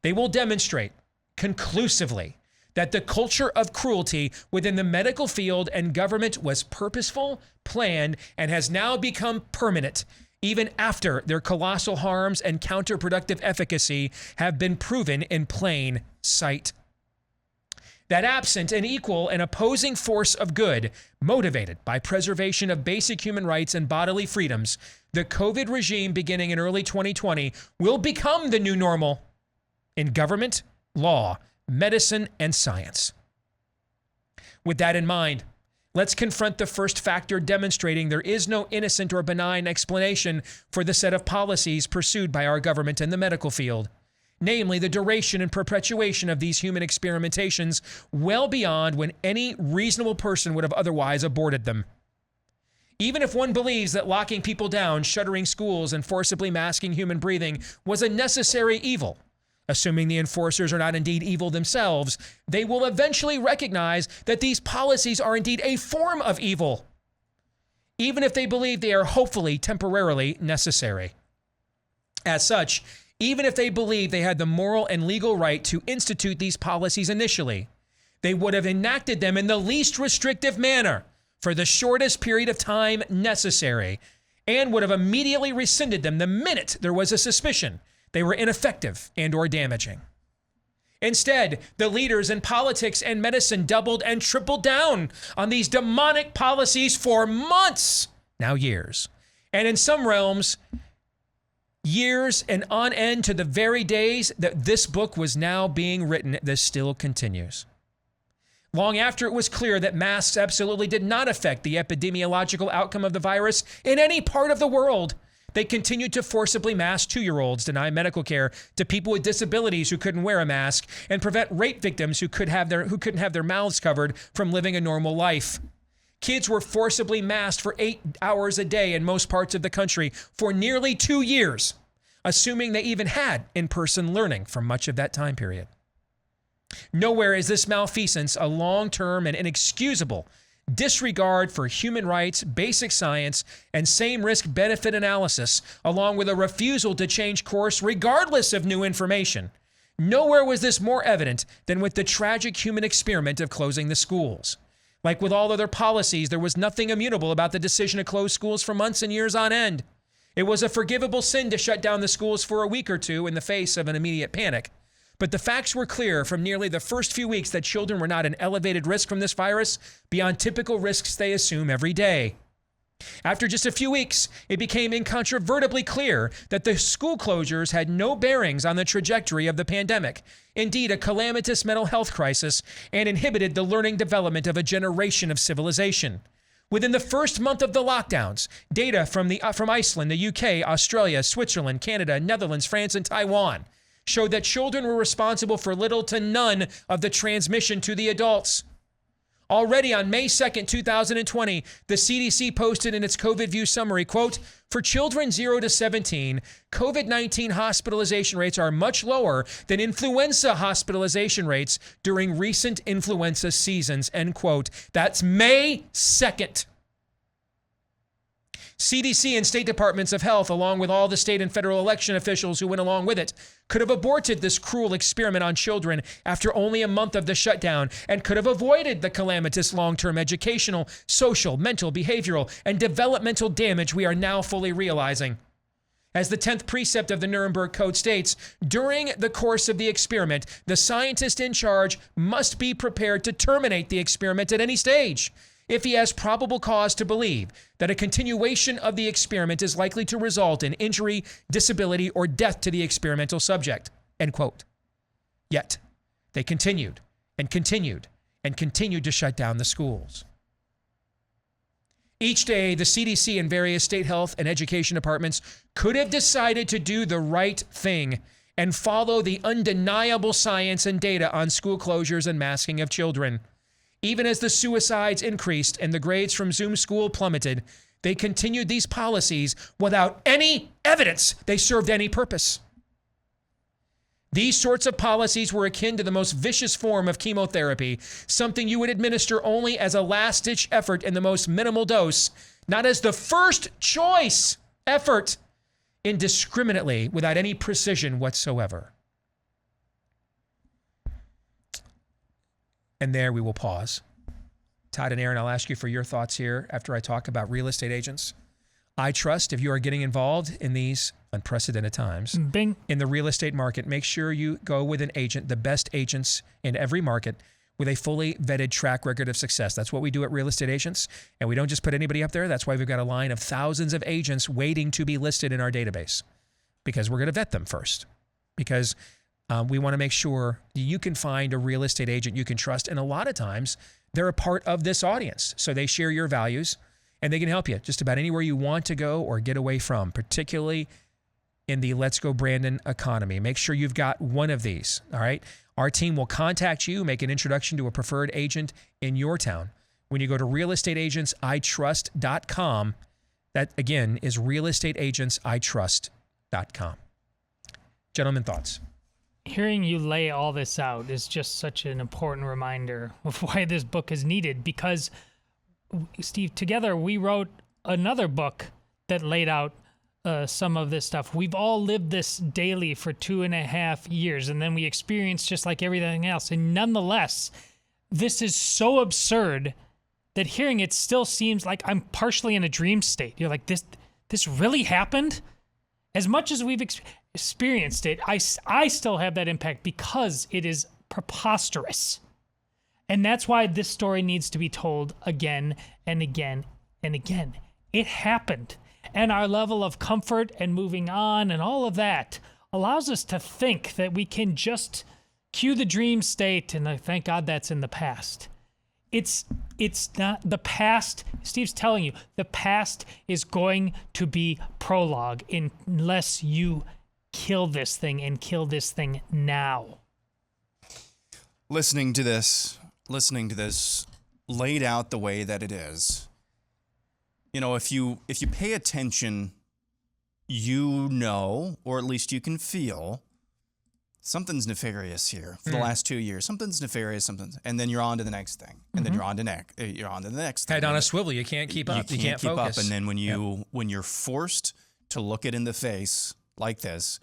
They will demonstrate conclusively that the culture of cruelty within the medical field and government was purposeful, planned, and has now become permanent, even after their colossal harms and counterproductive efficacy have been proven in plain sight. That absent an equal and opposing force of good, motivated by preservation of basic human rights and bodily freedoms, the COVID regime beginning in early 2020 will become the new normal in government, law, medicine, and science. With that in mind, let's confront the first factor demonstrating there is no innocent or benign explanation for the set of policies pursued by our government in the medical field, namely the duration and perpetuation of these human experimentations well beyond when any reasonable person would have otherwise aborted them. Even if one believes that locking people down, shuttering schools, and forcibly masking human breathing was a necessary evil, assuming the enforcers are not indeed evil themselves, they will eventually recognize that these policies are indeed a form of evil, even if they believe they are hopefully temporarily necessary. As such, even if they believe they had the moral and legal right to institute these policies initially, they would have enacted them in the least restrictive manner for the shortest period of time necessary, and would have immediately rescinded them the minute there was a suspicion they were ineffective and or damaging. Instead, the leaders in politics and medicine doubled and tripled down on these demonic policies for months, now years. And in some realms, years and on end to the very days that this book was now being written, this still continues. Long after it was clear that masks absolutely did not affect the epidemiological outcome of the virus in any part of the world, they continued to forcibly mask 2-year-olds, deny medical care to people with disabilities who couldn't wear a mask, and prevent rape victims who couldn't have their mouths covered from living a normal life. Kids were forcibly masked for 8 hours a day in most parts of the country for nearly 2 years, assuming they even had in-person learning for much of that time period. Nowhere is this malfeasance a long-term and inexcusable disregard for human rights, basic science, and same risk-benefit analysis, along with a refusal to change course regardless of new information. Nowhere was this more evident than with the tragic human experiment of closing the schools. Like with all other policies, there was nothing immutable about the decision to close schools for months and years on end. It was a forgivable sin to shut down the schools for a week or two in the face of an immediate panic. But the facts were clear from nearly the first few weeks that children were not an elevated risk from this virus beyond typical risks they assume every day. After just a few weeks, it became incontrovertibly clear that the school closures had no bearings on the trajectory of the pandemic, indeed a calamitous mental health crisis, and inhibited the learning development of a generation of civilization. Within the first month of the lockdowns, data from Iceland, the UK, Australia, Switzerland, Canada, Netherlands, France, and Taiwan showed that children were responsible for little to none of the transmission to the adults. Already on May 2nd, 2020, the CDC posted in its COVID View summary, quote, "For children 0 to 17, COVID-19 hospitalization rates are much lower than influenza hospitalization rates during recent influenza seasons," end quote. That's May 2nd. CDC and state departments of health, along with all the state and federal election officials who went along with it, could have aborted this cruel experiment on children after only a month of the shutdown and could have avoided the calamitous long-term educational, social, mental, behavioral, and developmental damage we are now fully realizing. As the 10th precept of the Nuremberg Code states, during the course of the experiment, the scientist in charge must be prepared to terminate the experiment at any stage if he has probable cause to believe that a continuation of the experiment is likely to result in injury, disability, or death to the experimental subject, end quote. Yet, they continued and continued and continued to shut down the schools. Each day, the CDC and various state health and education departments could have decided to do the right thing and follow the undeniable science and data on school closures and masking of children. Even as the suicides increased and the grades from Zoom school plummeted, they continued these policies without any evidence they served any purpose. These sorts of policies were akin to the most vicious form of chemotherapy, something you would administer only as a last-ditch effort in the most minimal dose, not as the first choice effort, indiscriminately, without any precision whatsoever. And there we will pause. Todd and Aaron, I'll ask you for your thoughts here after I talk about real estate agents. I trust if you are getting involved in these unprecedented times in the real estate market, make sure you go with an agent, the best agents in every market with a fully vetted track record of success. That's what we do at Real Estate Agents. And we don't just put anybody up there. That's why we've got a line of thousands of agents waiting to be listed in our database because we're going to vet them first because we want to make sure you can find a real estate agent you can trust. And a lot of times they're a part of this audience. So they share your values and they can help you just about anywhere you want to go or get away from, particularly in the Let's Go Brandon economy. Make sure you've got one of these. All right. Our team will contact you, make an introduction to a preferred agent in your town. When you go to realestateagentsitrust.com, that again is realestateagentsitrust.com. Gentlemen, thoughts? Hearing you lay all this out is just such an important reminder of why this book is needed because, Steve, together we wrote another book that laid out some of this stuff. We've all lived this daily for 2.5 years, and then we experienced just like everything else. And nonetheless, this is so absurd that hearing it still seems like I'm partially in a dream state. You're like, this really happened? as much as we've experienced it, I still have that impact because it is preposterous. And that's why this story needs to be told again and again and again. It happened. And our level of comfort and moving on and all of that allows us to think that we can just cue the dream state and thank God that's in the past. It's not the past. Steve's telling you the past is going to be prologue unless you kill this thing and kill this thing now. Listening to this laid out the way that it is. You know, if you pay attention, you know, or at least you can feel, something's nefarious here for the last 2 years. Something's nefarious, and then you're on to the next thing, and then you're on to the next thing. Head on a swivel, you can't keep up. You can't keep focus. up, and then when you're forced to look it in the face like this,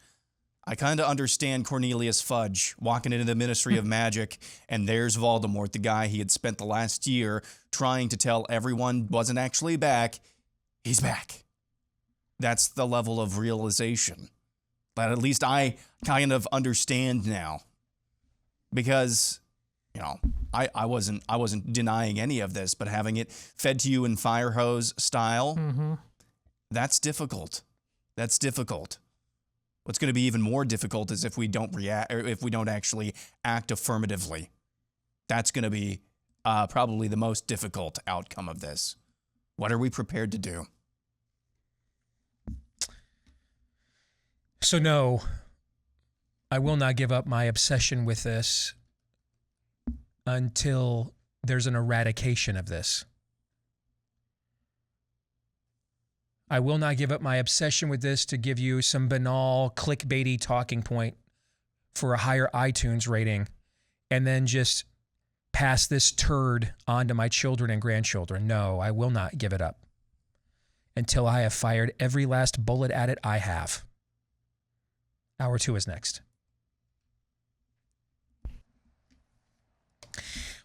I kind of understand Cornelius Fudge walking into the Ministry of Magic, and there's Voldemort, the guy he had spent the last year trying to tell everyone wasn't actually back. He's back. That's the level of realization that at least I kind of understand now, because, you know, I wasn't denying any of this, but having it fed to you in fire hose style, that's difficult. That's difficult. What's going to be even more difficult is if we don't react, or if we don't actually act affirmatively. That's going to be probably the most difficult outcome of this. What are we prepared to do? So no, I will not give up my obsession with this until there's an eradication of this. I will not give up my obsession with this to give you some banal, clickbaity talking point for a higher iTunes rating and then just pass this turd on to my children and grandchildren. No, I will not give it up until I have fired every last bullet at it I have. Hour 2 is next.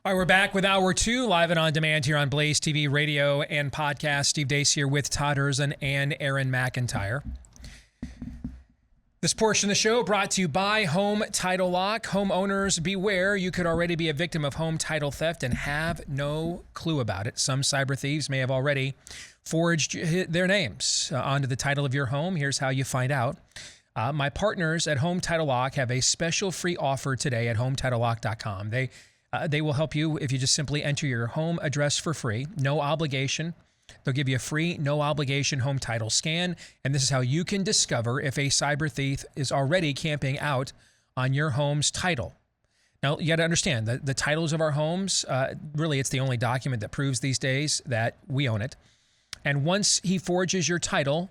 All right, we're back with Hour 2, live and on demand here on Blaze TV, radio, and podcast. Steve Deace here with Todd Erzan and Aaron McIntyre. This portion of the show brought to you by Home Title Lock. Homeowners, beware. You could already be a victim of home title theft and have no clue about it. Some cyber thieves may have already forged their names onto the title of your home. Here's how you find out. My partners at Home Title Lock have a special free offer today at HometitleLock.com. They will help you if you just simply enter your home address for free, no obligation. They'll give you a free, no obligation home title scan. And this is how you can discover if a cyber thief is already camping out on your home's title. Now, you got to understand that the titles of our homes, really, it's the only document that proves these days that we own it. And once he forges your title,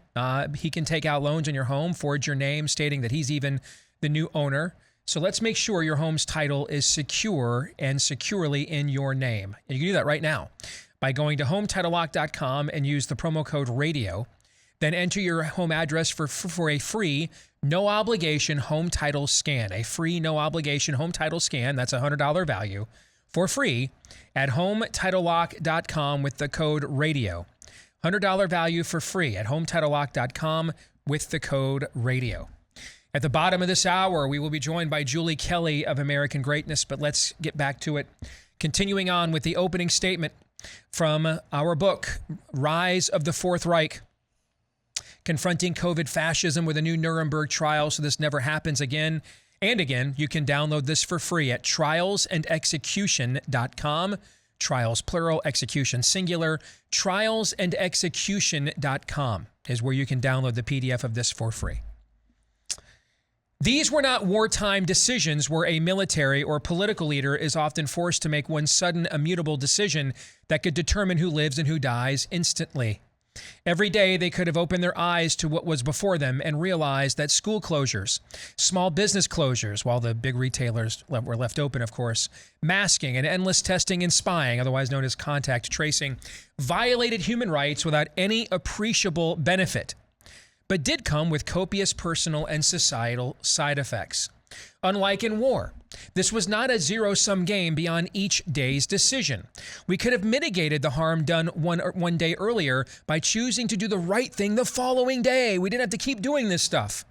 he can take out loans on your home, forge your name, stating that he's even the new owner. So let's make sure your home's title is secure and securely in your name. And you can do that right now by going to HometitleLock.com and use the promo code RADIO. Then enter your home address for a free, no obligation home title scan. A free, no obligation home title scan. That's a $100 value for free at HometitleLock.com with the code RADIO. $100 value for free at HometitleLock.com with the code RADIO. At the bottom of this hour, we will be joined by Julie Kelly of American Greatness, but let's get back to it. Continuing on with the opening statement from our book, Rise of the Fourth Reich, Confronting COVID Fascism with a New Nuremberg Trial so this never happens again and again. You can download this for free at trialsandexecution.com. Trials plural, execution singular. Trialsandexecution.com is where you can download the PDF of this for free. These were not wartime decisions where a military or political leader is often forced to make one sudden immutable decision that could determine who lives and who dies instantly. Every day they could have opened their eyes to what was before them and realized that school closures, small business closures, while the big retailers were left open, of course, masking and endless testing and spying, otherwise known as contact tracing, violated human rights without any appreciable benefit, but did come with copious personal and societal side effects. Unlike in war, this was not a zero-sum game beyond each day's decision. We could have mitigated the harm done one day earlier by choosing to do the right thing the following day. We didn't have to keep doing this stuff.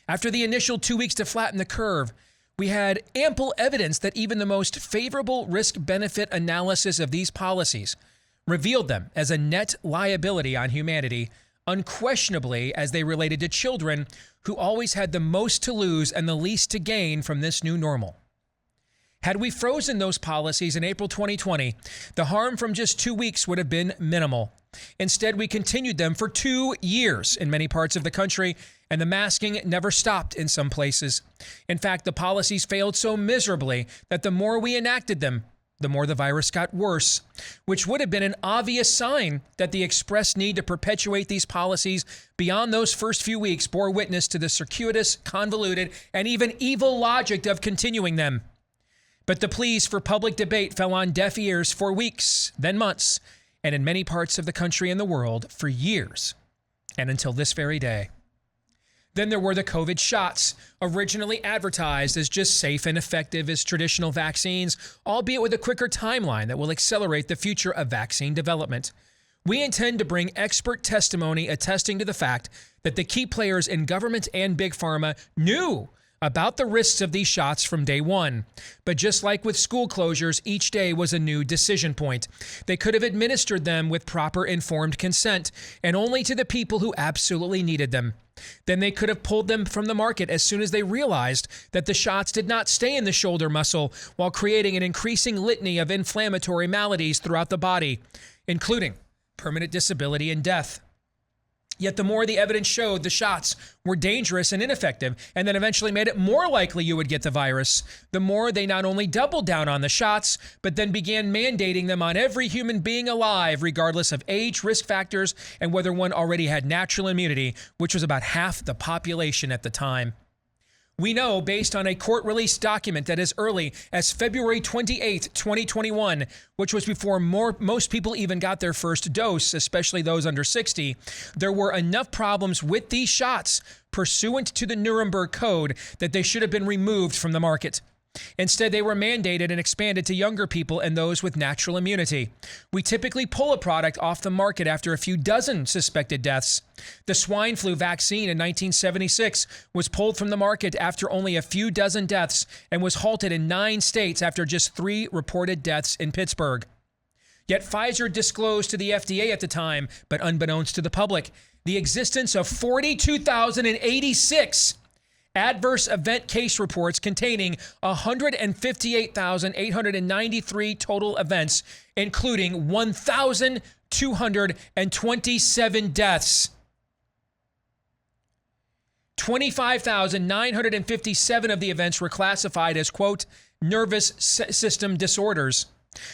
After the initial 2 weeks to flatten the curve, we had ample evidence that even the most favorable risk-benefit analysis of these policies revealed them as a net liability on humanity, unquestionably as they related to children who always had the most to lose and the least to gain from this new normal. Had we frozen those policies in April 2020, the harm from just 2 weeks would have been minimal. Instead, we continued them for 2 years in many parts of the country, and the masking never stopped in some places. In fact, the policies failed so miserably that the more we enacted them, the more the virus got worse, which would have been an obvious sign that the express need to perpetuate these policies beyond those first few weeks bore witness to the circuitous, convoluted, and even evil logic of continuing them. But the pleas for public debate fell on deaf ears for weeks, then months, and in many parts of the country and the world for years, and until this very day. Then there were the COVID shots, originally advertised as just safe and effective as traditional vaccines, albeit with a quicker timeline that will accelerate the future of vaccine development. We intend to bring expert testimony attesting to the fact that the key players in government and big pharma knew about the risks of these shots from day one. But just like with school closures, each day was a new decision point. They could have administered them with proper informed consent and only to the people who absolutely needed them. Then they could have pulled them from the market as soon as they realized that the shots did not stay in the shoulder muscle while creating an increasing litany of inflammatory maladies throughout the body, including permanent disability and death. Yet the more the evidence showed the shots were dangerous and ineffective, and then eventually made it more likely you would get the virus, the more they not only doubled down on the shots, but then began mandating them on every human being alive, regardless of age, risk factors, and whether one already had natural immunity, which was about half the population at the time. We know, based on a court-released document that as early as February 28, 2021, which was before most people even got their first dose, especially those under 60, there were enough problems with these shots pursuant to the Nuremberg Code that they should have been removed from the market. Instead, they were mandated and expanded to younger people and those with natural immunity. We typically pull a product off the market after a few dozen suspected deaths. The swine flu vaccine in 1976 was pulled from the market after only a few dozen deaths and was halted in 9 states after just 3 reported deaths in Pittsburgh. Yet Pfizer disclosed to the FDA at the time, but unbeknownst to the public, the existence of 42,086 adverse event case reports containing 158,893 total events, including 1,227 deaths. 25,957 of the events were classified as, quote, nervous system disorders.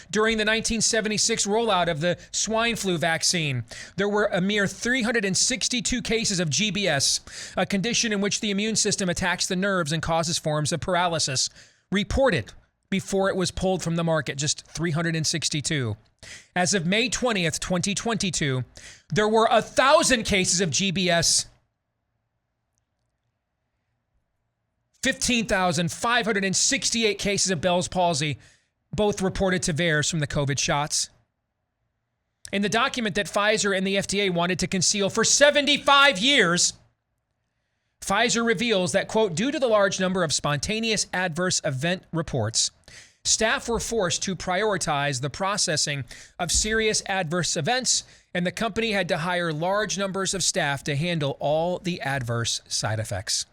During the 1976 rollout of the swine flu vaccine, there were a mere 362 cases of GBS, a condition in which the immune system attacks the nerves and causes forms of paralysis, reported before it was pulled from the market, just 362. As of May 20th, 2022, there were 1,000 cases of GBS, 15,568 cases of Bell's palsy, both reported to VAERS from the COVID shots. In the document that Pfizer and the FDA wanted to conceal for 75 years, Pfizer reveals that, quote, due to the large number of spontaneous adverse event reports, staff were forced to prioritize the processing of serious adverse events, and the company had to hire large numbers of staff to handle all the adverse side effects.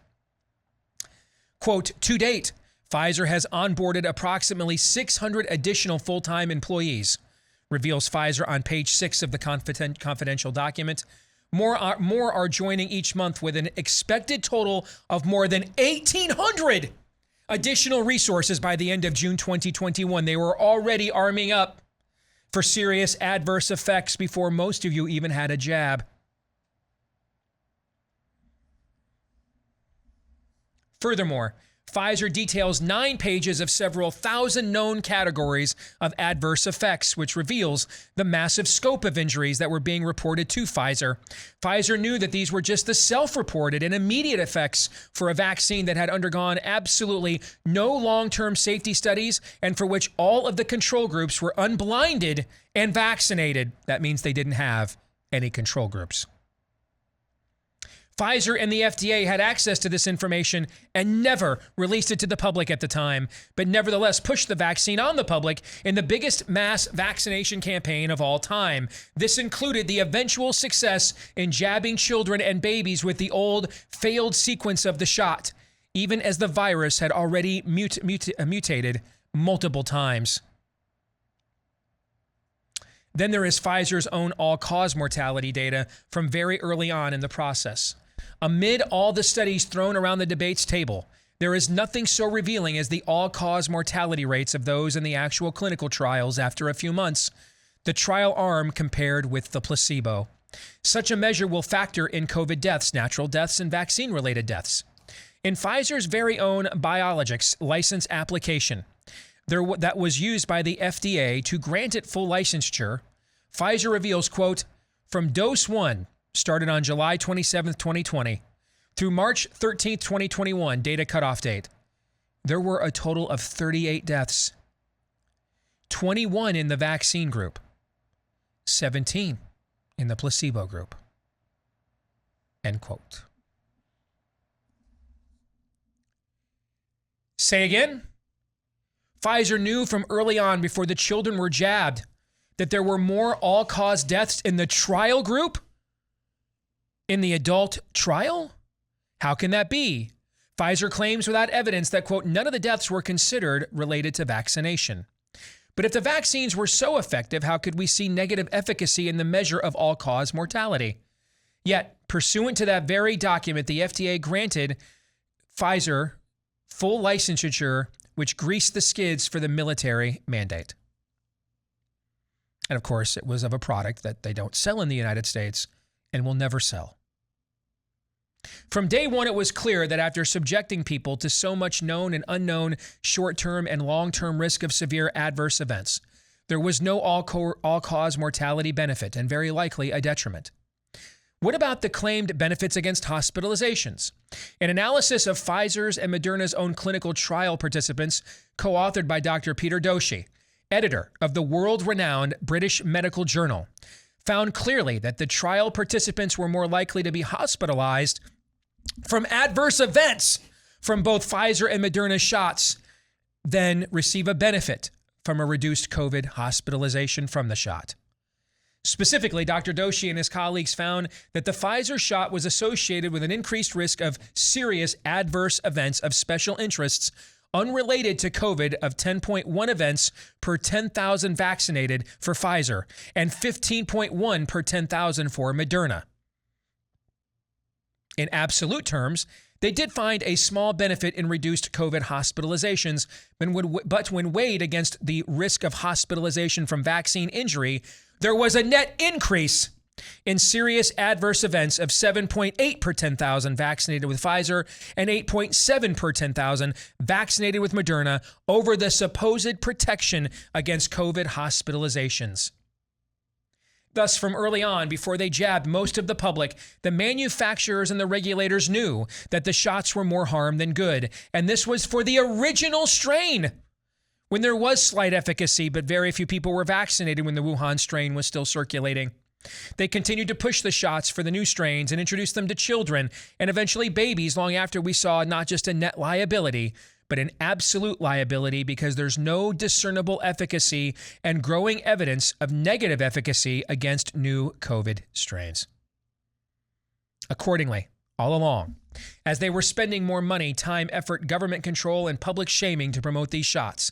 Quote, to date, Pfizer has onboarded approximately 600 additional full-time employees, reveals Pfizer on page 6 of the confidential document. More are joining each month with an expected total of more than 1,800 additional resources by the end of June 2021. They were already arming up for serious adverse effects before most of you even had a jab. Furthermore, Pfizer details 9 pages of several thousand known categories of adverse effects, which reveals the massive scope of injuries that were being reported to Pfizer. Pfizer knew that these were just the self-reported and immediate effects for a vaccine that had undergone absolutely no long-term safety studies and for which all of the control groups were unblinded and vaccinated. That means they didn't have any control groups. Pfizer and the FDA had access to this information and never released it to the public at the time, but nevertheless pushed the vaccine on the public in the biggest mass vaccination campaign of all time. This included the eventual success in jabbing children and babies with the old failed sequence of the shot, even as the virus had already mutated multiple times. Then there is Pfizer's own all-cause mortality data from very early on in the process. Amid all the studies thrown around the debates table, there is nothing so revealing as the all-cause mortality rates of those in the actual clinical trials after a few months, the trial arm compared with the placebo. Such a measure will factor in COVID deaths, natural deaths, and vaccine-related deaths. In Pfizer's very own Biologics license application, that was used by the FDA to grant it full licensure, Pfizer reveals, quote, from dose 1, started on July 27, 2020, through March 13, 2021, data cutoff date, there were a total of 38 deaths, 21 in the vaccine group, 17 in the placebo group, end quote. Say again? Pfizer knew from early on, before the children were jabbed, that there were more all-cause deaths in the trial group? In the adult trial? How can that be? Pfizer claims without evidence that, quote, none of the deaths were considered related to vaccination. But if the vaccines were so effective, how could we see negative efficacy in the measure of all-cause mortality? Yet, pursuant to that very document, the FDA granted Pfizer full licensure, which greased the skids for the military mandate. And of course, it was of a product that they don't sell in the United States and will never sell. From day one, it was clear that after subjecting people to so much known and unknown short-term and long-term risk of severe adverse events, there was no all-cause mortality benefit and very likely a detriment. What about the claimed benefits against hospitalizations? An analysis of Pfizer's and Moderna's own clinical trial participants, co-authored by Dr. Peter Doshi, editor of the world-renowned British Medical Journal, found clearly that the trial participants were more likely to be hospitalized from adverse events from both Pfizer and Moderna shots than receive a benefit from a reduced COVID hospitalization from the shot. Specifically, Dr. Doshi and his colleagues found that the Pfizer shot was associated with an increased risk of serious adverse events of special interests unrelated to COVID of 10.1 events per 10,000 vaccinated for Pfizer and 15.1 per 10,000 for Moderna. In absolute terms, they did find a small benefit in reduced COVID hospitalizations, but when weighed against the risk of hospitalization from vaccine injury, there was a net increase in serious adverse events of 7.8 per 10,000 vaccinated with Pfizer and 8.7 per 10,000 vaccinated with Moderna over the supposed protection against COVID hospitalizations. Thus, from early on, before they jabbed most of the public, the manufacturers and the regulators knew that the shots were more harm than good, and this was for the original strain, when there was slight efficacy, but very few people were vaccinated when the Wuhan strain was still circulating. They continued to push the shots for the new strains and introduce them to children and eventually babies long after we saw not just a net liability, but an absolute liability because there's no discernible efficacy and growing evidence of negative efficacy against new COVID strains. Accordingly, all along, as they were spending more money, time, effort, government control, and public shaming to promote these shots,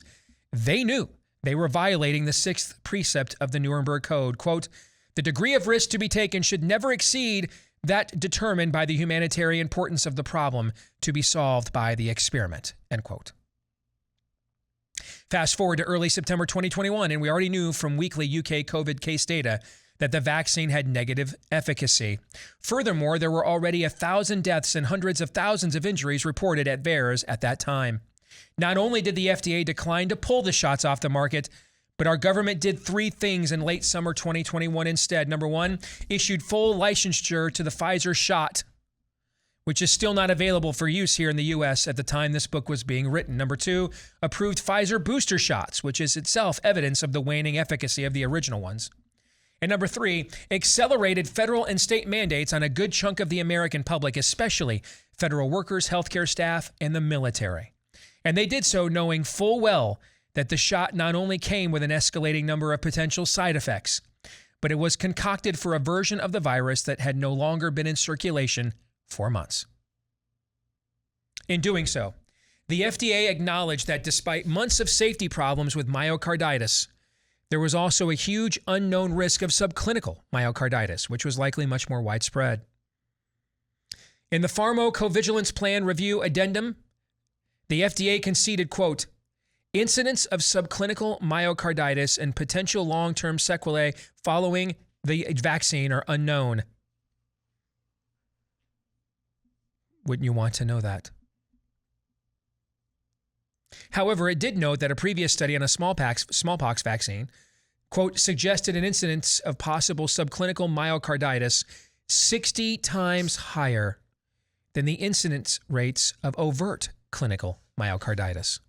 they knew they were violating the 6th precept of the Nuremberg Code, quote, the degree of risk to be taken should never exceed that determined by the humanitarian importance of the problem to be solved by the experiment, end quote. Fast forward to early September 2021, and we already knew from weekly UK COVID case data that the vaccine had negative efficacy. Furthermore, there were already 1,000 deaths and hundreds of thousands of injuries reported at VAERS at that time. Not only did the FDA decline to pull the shots off the market, but our government did three things in late summer 2021 instead. Number one, issued full licensure to the Pfizer shot, which is still not available for use here in the U.S. at the time this book was being written. Number two, approved Pfizer booster shots, which is itself evidence of the waning efficacy of the original ones. And number three, accelerated federal and state mandates on a good chunk of the American public, especially federal workers, healthcare staff, and the military. And they did so knowing full well that the shot not only came with an escalating number of potential side effects, but it was concocted for a version of the virus that had no longer been in circulation for months. In doing so, the FDA acknowledged that despite months of safety problems with myocarditis, there was also a huge unknown risk of subclinical myocarditis, which was likely much more widespread. In the Pharmacovigilance Plan Review Addendum, the FDA conceded, quote, incidence of subclinical myocarditis and potential long-term sequelae following the vaccine are unknown. Wouldn't you want to know that? However, it did note that a previous study on a smallpox vaccine, quote, suggested an incidence of possible subclinical myocarditis 60 times higher than the incidence rates of overt clinical myocarditis.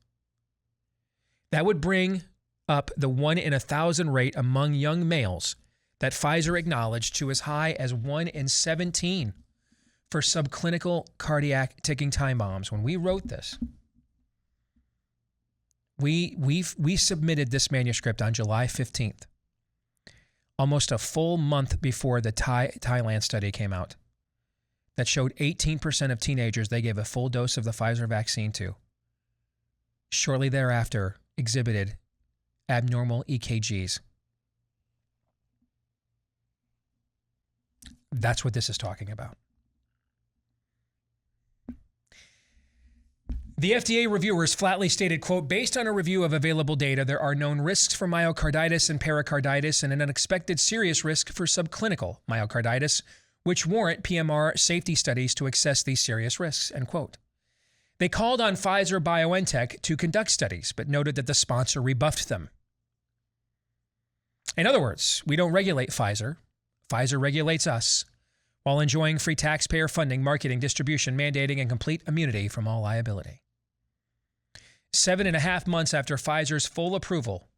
That would bring up the 1 in 1,000 rate among young males that Pfizer acknowledged to as high as 1 in 17 for subclinical cardiac ticking time bombs. When we wrote this, we submitted this manuscript on July 15th, almost a full month before the Thailand study came out that showed 18% of teenagers they gave a full dose of the Pfizer vaccine to shortly thereafter exhibited abnormal EKGs. That's what this is talking about. The FDA reviewers flatly stated, quote, based on a review of available data, there are known risks for myocarditis and pericarditis and an unexpected serious risk for subclinical myocarditis, which warrant PMR safety studies to assess these serious risks, end quote. They called on Pfizer-BioNTech to conduct studies, but noted that the sponsor rebuffed them. In other words, we don't regulate Pfizer. Pfizer regulates us while enjoying free taxpayer funding, marketing, distribution, mandating, and complete immunity from all liability. 7.5 months after Pfizer's full approval,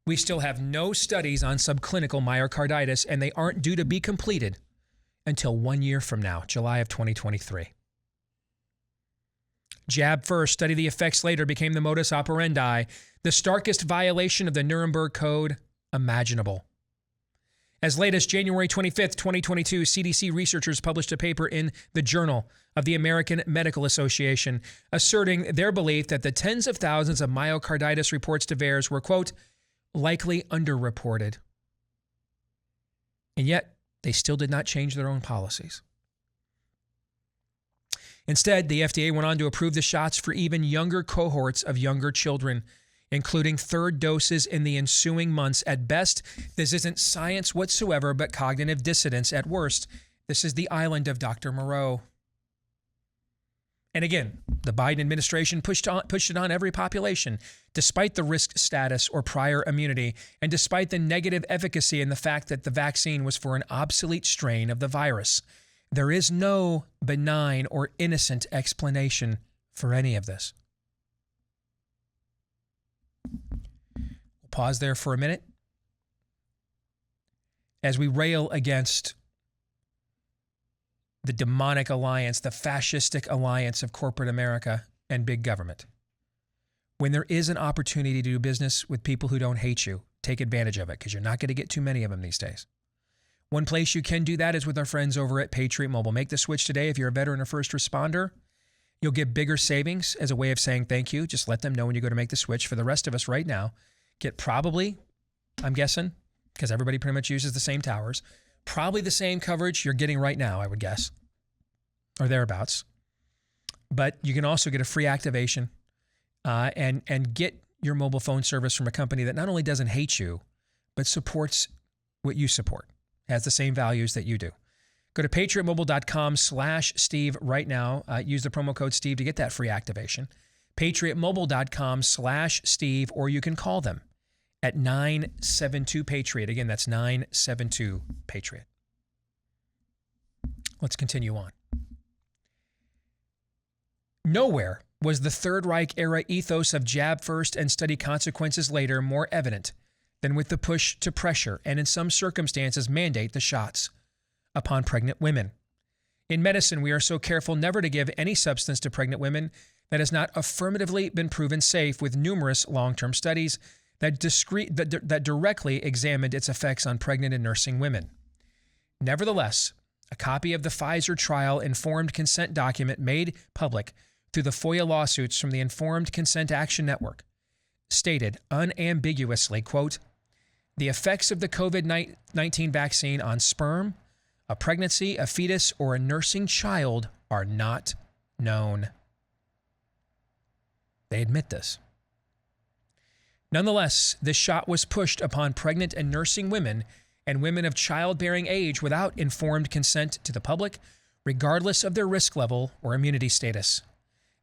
we still have no studies on subclinical myocarditis, and they aren't due to be completed until 1 year from now, July of 2023. Jab first, study the effects later became the modus operandi, the starkest violation of the Nuremberg Code imaginable. As late as January 25th, 2022, CDC researchers published a paper in the Journal of the American Medical Association asserting their belief that the tens of thousands of myocarditis reports to VAERS were, quote, likely underreported. And yet, they still did not change their own policies. Instead, the FDA went on to approve the shots for even younger cohorts of younger children, including third doses in the ensuing months. At best, this isn't science whatsoever, but cognitive dissonance at worst. This is the island of Dr. Moreau. And again, the Biden administration pushed it on every population, despite the risk status or prior immunity, and despite the negative efficacy and the fact that the vaccine was for an obsolete strain of the virus. There is no benign or innocent explanation for any of this. We'll pause there for a minute as we rail against the demonic alliance, the fascistic alliance of corporate America and big government. When there is an opportunity to do business with people who don't hate you, take advantage of it, because you're not going to get too many of them these days. One place you can do that is with our friends over at Patriot Mobile. Make the switch today if you're a veteran or first responder. You'll get bigger savings as a way of saying thank you. Just let them know when you go to make the switch. For the rest of us right now, get probably, I'm guessing, because everybody pretty much uses the same towers, probably the same coverage you're getting right now, I would guess, or thereabouts. But you can also get a free activation and get your mobile phone service from a company that not only doesn't hate you, but supports what you support. has the same values that you do. Go to patriotmobile.com/Steve right now. Use the promo code Steve to get that free activation. patriotmobile.com/Steve, or you can call them at 972-PATRIOT. Again, that's 972-PATRIOT. Let's continue on. Nowhere was the Third Reich era ethos of jab first and study consequences later more evident than with the push to pressure and in some circumstances mandate the shots upon pregnant women. In medicine, we are so careful never to give any substance to pregnant women that has not affirmatively been proven safe, with numerous long-term studies that directly examined its effects on pregnant and nursing women. Nevertheless, a copy of the Pfizer trial informed consent document made public through the FOIA lawsuits from the Informed Consent Action Network stated unambiguously, quote, "The effects of the COVID-19 vaccine on sperm, a pregnancy, a fetus, or a nursing child are not known." They admit this. Nonetheless, this shot was pushed upon pregnant and nursing women and women of childbearing age without informed consent to the public, regardless of their risk level or immunity status.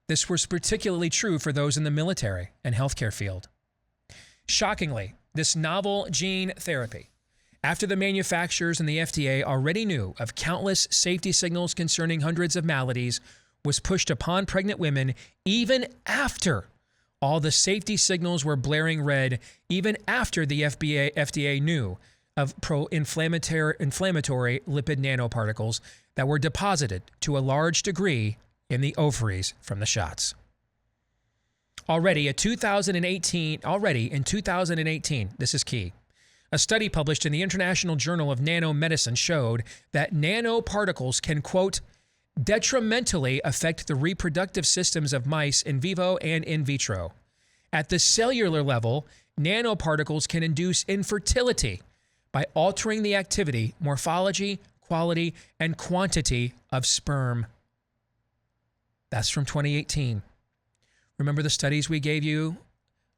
This was particularly true for those in the military and healthcare field. Shockingly, this novel gene therapy, after the manufacturers and the FDA already knew of countless safety signals concerning hundreds of maladies, was pushed upon pregnant women even after all the safety signals were blaring red, even after the FDA knew of pro-inflammatory lipid nanoparticles that were deposited to a large degree in the ovaries from the shots. Already in 2018, this is key, a study published in the International Journal of Nanomedicine showed that nanoparticles can, quote, detrimentally affect the reproductive systems of mice in vivo and in vitro. At the cellular level, nanoparticles can induce infertility by altering the activity, morphology, quality, and quantity of sperm. That's from 2018. Remember the studies we gave you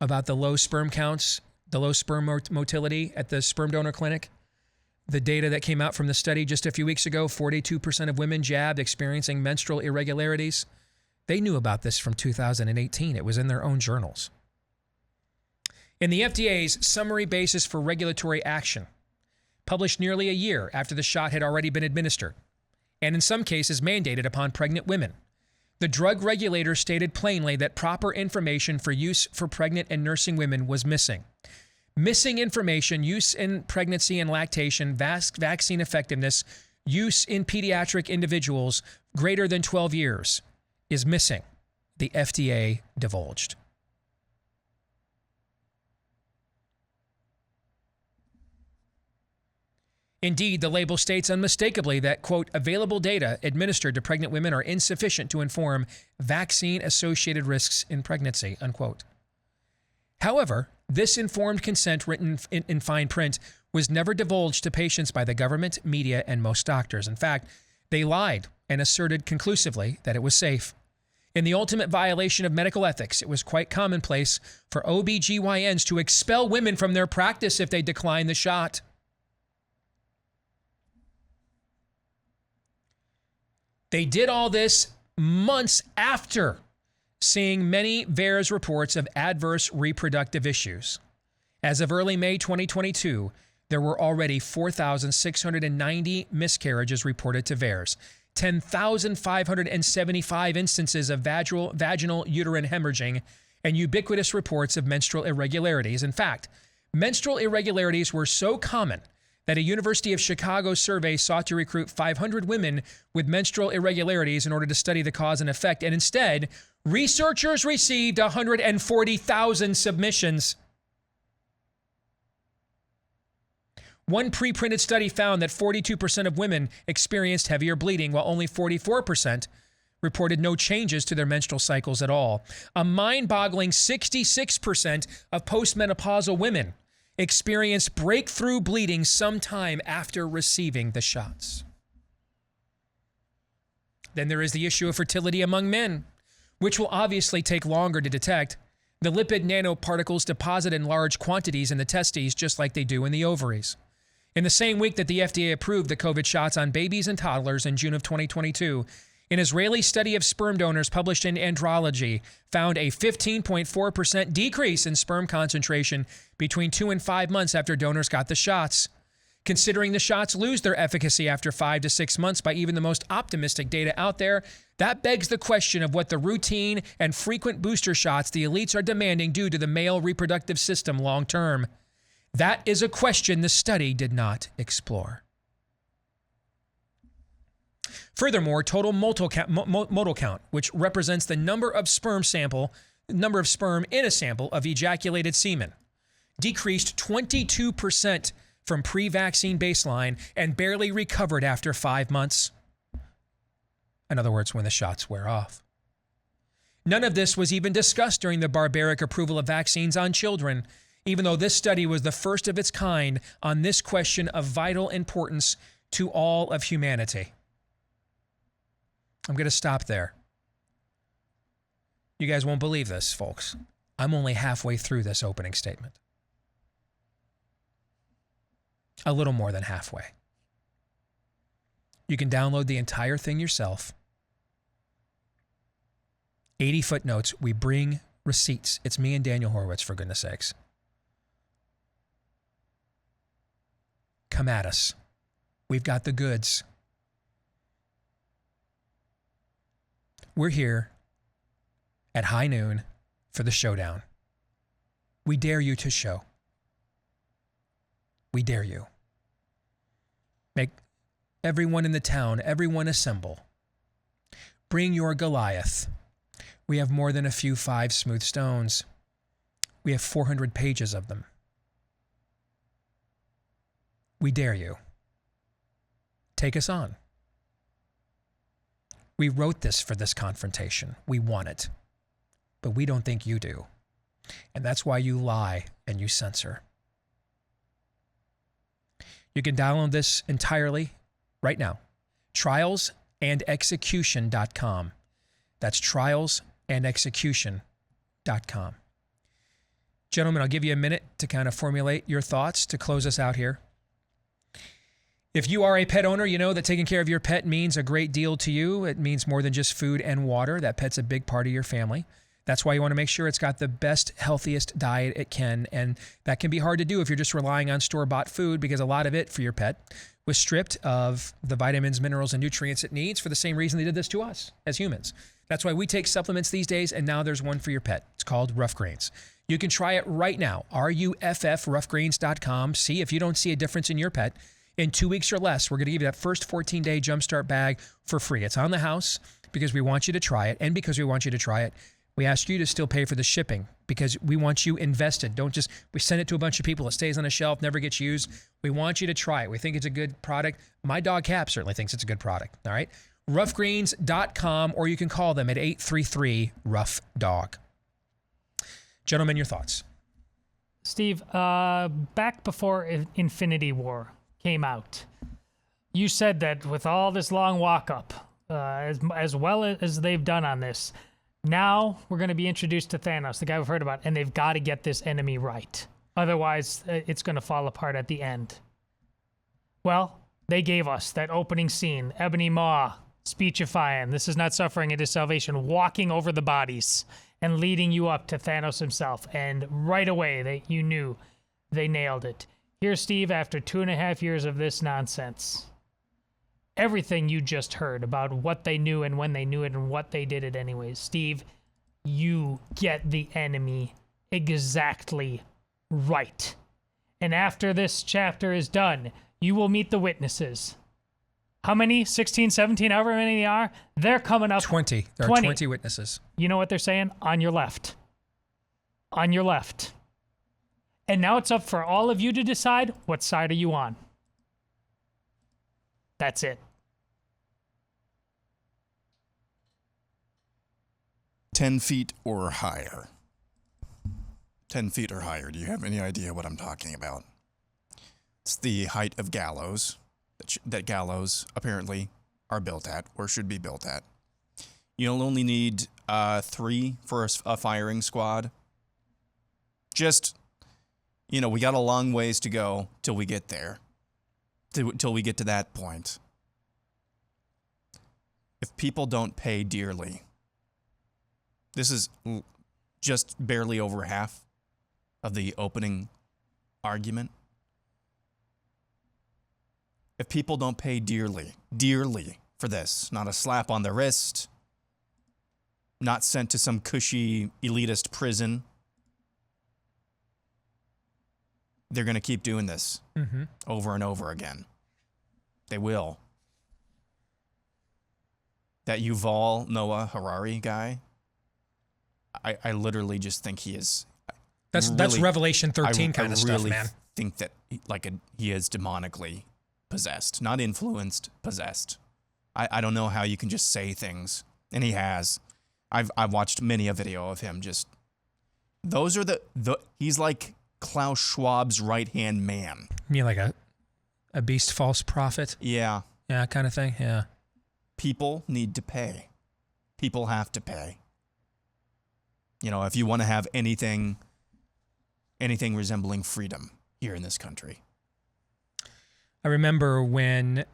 about the low sperm counts, the low sperm motility at the sperm donor clinic? The data that came out from the study just a few weeks ago, 42% of women jabbed experiencing menstrual irregularities. They knew about this from 2018. It was in their own journals. In the FDA's summary basis for regulatory action, published nearly a year after the shot had already been administered, and in some cases mandated upon pregnant women, the drug regulator stated plainly that proper information for use for pregnant and nursing women was missing. Missing information, use in pregnancy and lactation, vaccine effectiveness, use in pediatric individuals greater than 12 years is missing, the FDA divulged. Indeed, the label states unmistakably that, quote, available data administered to pregnant women are insufficient to inform vaccine-associated risks in pregnancy, unquote. However, this informed consent written in fine print was never divulged to patients by the government, media, and most doctors. In fact, they lied and asserted conclusively that it was safe. In the ultimate violation of medical ethics, it was quite commonplace for OBGYNs to expel women from their practice if they declined the shot. They did all this months after seeing many VAERS reports of adverse reproductive issues. As of early May 2022, there were already 4,690 miscarriages reported to VAERS, 10,575 instances of vaginal uterine hemorrhaging, and ubiquitous reports of menstrual irregularities. In fact, menstrual irregularities were so common that a University of Chicago survey sought to recruit 500 women with menstrual irregularities in order to study the cause and effect, and instead, researchers received 140,000 submissions. One pre-printed study found that 42% of women experienced heavier bleeding, while only 44% reported no changes to their menstrual cycles at all. A mind-boggling 66% of postmenopausal women experienced breakthrough bleeding sometime after receiving the shots. Then there is the issue of fertility among men, which will obviously take longer to detect. The lipid nanoparticles deposit in large quantities in the testes just like they do in the ovaries. In the same week that the FDA approved the COVID shots on babies and toddlers in June of 2022, an Israeli study of sperm donors published in Andrology found a 15.4% decrease in sperm concentration between 2 and 5 months after donors got the shots. Considering the shots lose their efficacy after 5 to 6 months by even the most optimistic data out there, that begs the question of what the routine and frequent booster shots the elites are demanding do to the male reproductive system long term. That is a question the study did not explore. Furthermore, total motile count, which represents the number of sperm in a sample of ejaculated semen, decreased 22% from pre-vaccine baseline and barely recovered after 5 months. In other words, when the shots wear off. None of this was even discussed during the barbaric approval of vaccines on children, even though this study was the first of its kind on this question of vital importance to all of humanity. I'm going to stop there. You guys won't believe this, folks. I'm only halfway through this opening statement. A little more than halfway. You can download the entire thing yourself. 80 footnotes. We bring receipts. It's me and Daniel Horowitz, for goodness sakes. Come at us. We've got the goods. We're here at high noon for the showdown. We dare you to show. We dare you. Make everyone in the town, everyone assemble. Bring your Goliath. We have more than a few 5 smooth stones. We have 400 pages of them. We dare you. Take us on. We wrote this for this confrontation. We want it. But we don't think you do. And that's why you lie and you censor. You can download this entirely right now. Trialsandexecution.com. That's trialsandexecution.com. Gentlemen, I'll give you a minute to kind of formulate your thoughts to close us out here. If you are a pet owner, you know that taking care of your pet means a great deal to you. It means more than just food and water. That pet's a big part of your family. That's why you want to make sure it's got the best, healthiest diet it can. And that can be hard to do if you're just relying on store-bought food, because a lot of it for your pet was stripped of the vitamins, minerals, and nutrients it needs for the same reason they did this to us as humans. That's why we take supplements these days, and now there's one for your pet. It's called Ruff Greens. You can try it right now, ruffgreens.com. See if you don't see a difference in your pet. In 2 weeks or less, we're going to give you that first 14-day Jumpstart bag for free. It's on the house because we want you to try it, and because we want you to try it, we ask you to still pay for the shipping because we want you invested. Don't just, we send it to a bunch of people. It stays on a shelf, never gets used. We want you to try it. We think it's a good product. My dog Cap certainly thinks it's a good product. All right. Ruffgreens.com, or you can call them at 833-RUFF-DOG. Gentlemen, your thoughts. Steve, back before Infinity War came out, you said that with all this long walk up, as well as they've done on this, now we're going to be introduced to Thanos, the guy we've heard about, and they've got to get this enemy right. Otherwise, it's going to fall apart at the end. Well, they gave us that opening scene, Ebony Maw speechifying, "This is not suffering, it is salvation," walking over the bodies and leading you up to Thanos himself. And right away, you knew they nailed it. Here, Steve, after 2.5 years of this nonsense, everything you just heard about what they knew and when they knew it and what they did it anyways, Steve, you get the enemy exactly right. And after this chapter is done, you will meet the witnesses. How many? 16, 17, however many they are? They're coming up. 20. There are 20 witnesses. You know what they're saying? On your left. On your left. And now it's up for all of you to decide, what side are you on? That's it. 10 feet or higher. 10 feet or higher. Do you have any idea what I'm talking about? It's the height of gallows that gallows apparently are built at, or should be built at. You'll only need 3 for a firing squad. Just, we got a long ways to go till we get there. till we get to that point. If people don't pay dearly, this is just barely over half of the opening argument. If people don't pay dearly for this, not a slap on the wrist, not sent to some cushy elitist prison, they're going to keep doing this over and over again. They will. That Yuval Noah Harari guy, I literally just think he is. That's Revelation 13 kind of stuff, man. I really think that he is demonically possessed, not influenced, possessed. I don't know how you can just say things, and he has. I've watched many a video of him. Just those are he's like Klaus Schwab's right-hand man. You mean like a beast false prophet? Yeah, kind of thing. Yeah. People need to pay. People have to pay. If you want to have anything resembling freedom here in this country. I remember when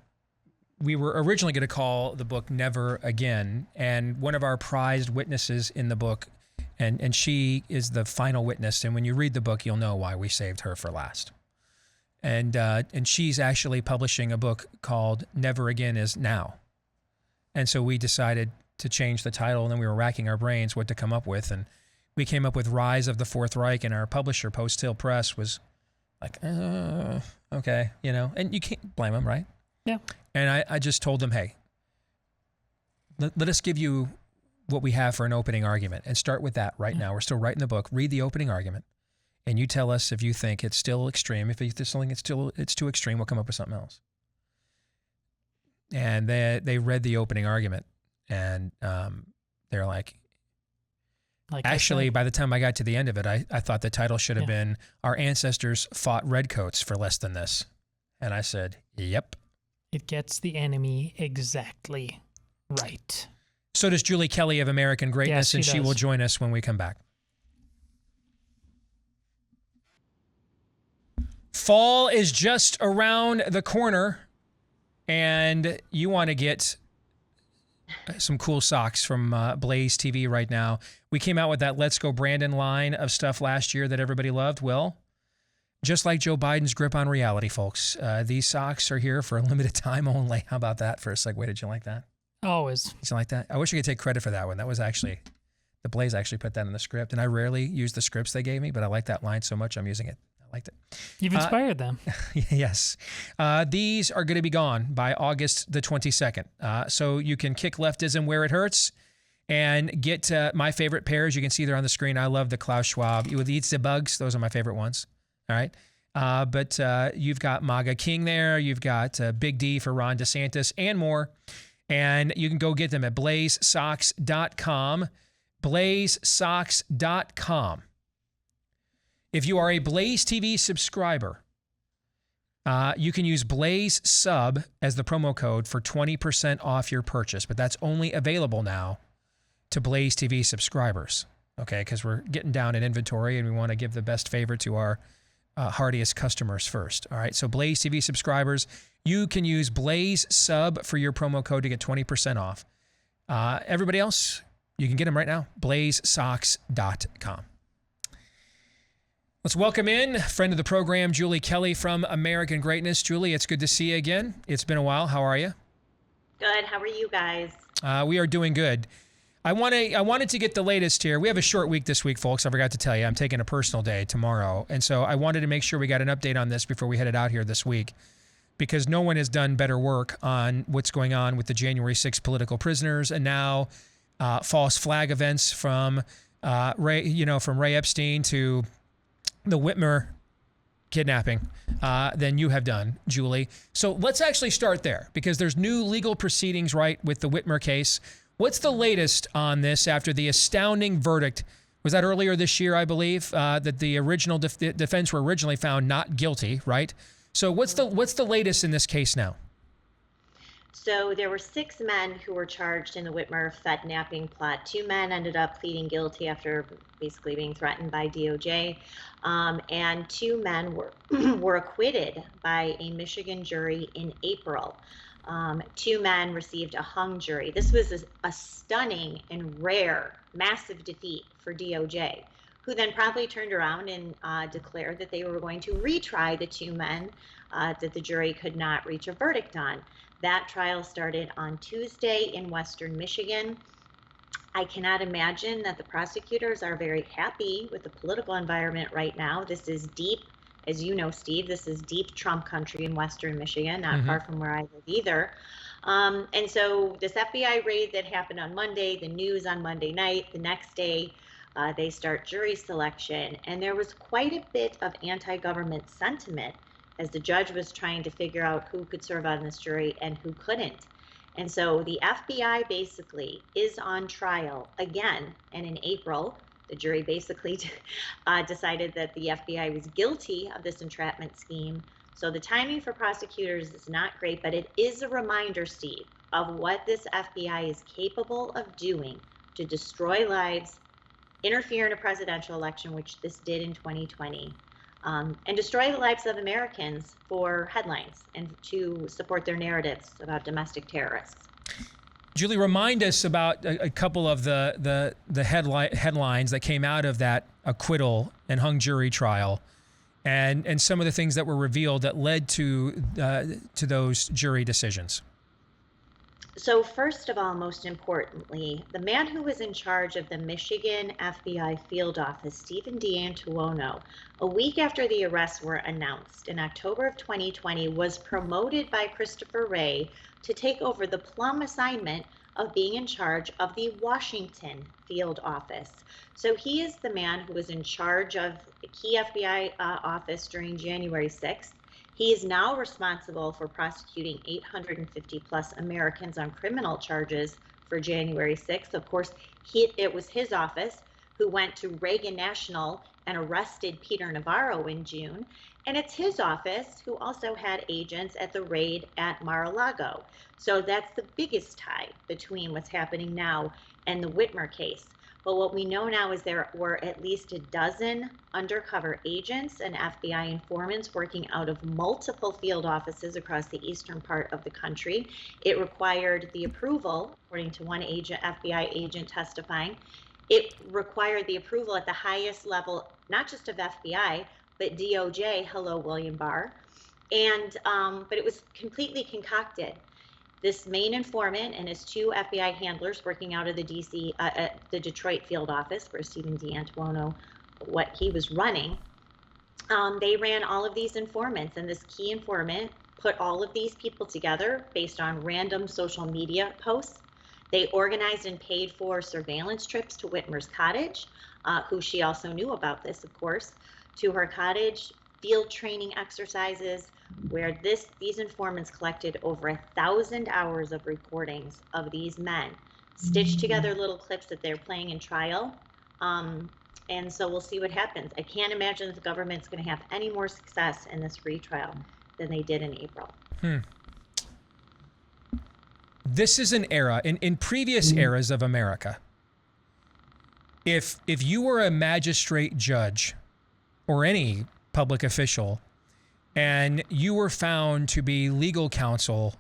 we were originally going to call the book Never Again, and one of our prized witnesses in the book, and she is the final witness, and when you read the book, you'll know why we saved her for last. And she's actually publishing a book called Never Again Is Now. And so we decided to change the title, and then we were racking our brains what to come up with, and we came up with Rise of the Fourth Reich, and our publisher, Post Hill Press, was like, okay, and you can't blame them, right? Yeah. And I just told them, hey, let us give you what we have for an opening argument and start with that right now. We're still writing the book. Read the opening argument, and you tell us if you think it's still extreme. If you think something it's too extreme, we'll come up with something else. And they read the opening argument, and they're like actually, by the time I got to the end of it, I thought the title should have been Our Ancestors Fought Redcoats for Less Than This. And I said, yep. It gets the enemy exactly right. So does Julie Kelly of American Greatness, Yes, and she will join us when we come back. Fall is just around the corner, and you want to get some cool socks from BlazeTV right now. We came out with that Let's Go Brandon line of stuff last year that everybody loved. Well, just like Joe Biden's grip on reality, folks, these socks are here for a limited time only. How about that for a segue? Did you like that? Always. Did you like that? I wish I could take credit for that one. That was actually, the Blaze actually put that in the script, and I rarely use the scripts they gave me, but I like that line so much I'm using it. I liked it. You've inspired them. Yes. These are going to be gone by August the 22nd. So you can kick leftism where it hurts and get my favorite pairs. You can see they're on the screen. I love the Klaus Schwab. You would eat the bugs. Those are my favorite ones. All right. But you've got MAGA King there. You've got Big D for Ron DeSantis and more. And you can go get them at blazesocks.com. blazesocks.com. If you are a Blaze TV subscriber, you can use Blaze Sub as the promo code for 20% off your purchase, but that's only available now to Blaze TV subscribers, okay? Because we're getting down in inventory and we want to give the best favor to our hardiest customers first, all right? So Blaze TV subscribers, you can use Blaze Sub for your promo code to get 20% off. Everybody else, you can get them right now, blazesocks.com. Let's welcome in friend of the program, Julie Kelly from American Greatness. Julie, it's good to see you again. It's been a while. How are you? Good. How are you guys? We are doing good. I wanted to get the latest here. We have a short week this week, folks. I forgot to tell you. I'm taking a personal day tomorrow. And so I wanted to make sure we got an update on this before we headed out here this week, because no one has done better work on what's going on with the January 6th political prisoners and now false flag events from Ray Epstein to the Whitmer kidnapping than you have done, Julie. So let's actually start there, because there's new legal proceedings, right, with the Whitmer case. What's the latest on this after the astounding verdict? Was that earlier this year, I believe, that the original defense were originally found not guilty, right? So what's the latest in this case now? So there were 6 men who were charged in the Whitmer Fed-napping plot. 2 men ended up pleading guilty after basically being threatened by DOJ, and 2 men were were acquitted by a Michigan jury in April. 2 men received a hung jury. This was a stunning and rare, massive defeat for DOJ, who then promptly turned around and declared that they were going to retry the 2 men that the jury could not reach a verdict on. That trial started on Tuesday in Western Michigan. I cannot imagine that the prosecutors are very happy with the political environment right now. This is deep, as you know, Steve, this is deep Trump country in Western Michigan, not far from where I live either. And so this FBI raid that happened on Monday, the news on Monday night, the next day, they start jury selection. And there was quite a bit of anti-government sentiment as the judge was trying to figure out who could serve on this jury and who couldn't. And so the FBI basically is on trial again. And in April, the jury basically decided that the FBI was guilty of this entrapment scheme. So the timing for prosecutors is not great, but it is a reminder, Steve, of what this FBI is capable of doing to destroy lives, interfere in a presidential election, which this did in 2020, and destroy the lives of Americans for headlines and to support their narratives about domestic terrorists. Julie, remind us about a couple of the headlines that came out of that acquittal and hung jury trial, and some of the things that were revealed that led to those jury decisions. So first of all, most importantly, the man who was in charge of the Michigan FBI field office, Stephen D'Antuono, a week after the arrests were announced in October of 2020, was promoted by Christopher Wray to take over the plum assignment of being in charge of the Washington field office. So he is the man who was in charge of the key FBI office during January 6th. He is now responsible for prosecuting 850 plus Americans on criminal charges for January 6th. Of course, it was his office who went to Reagan National and arrested Peter Navarro in June. And it's his office who also had agents at the raid at Mar-a-Lago. So that's the biggest tie between what's happening now and the Whitmer case. But what we know now is there were at least a dozen undercover agents and FBI informants working out of multiple field offices across the eastern part of the country. It required the approval, according to one FBI agent testifying, it required the approval at the highest level, not just of FBI, but DOJ, hello, William Barr. And, but it was completely concocted. This main informant and his 2 FBI handlers working out of the the Detroit field office where Stephen D'Antuono, what he was running, they ran all of these informants, and this key informant put all of these people together based on random social media posts. They organized and paid for surveillance trips to Whitmer's cottage, who she also knew about this, of course, to her cottage, field training exercises, where these informants collected over 1,000 hours of recordings of these men, stitched together little clips that they're playing in trial. And so we'll see what happens. I can't imagine that the government's going to have any more success in this retrial than they did in April. This is an era, in previous eras of America, if you were a magistrate judge or any public official, and you were found to be legal counsel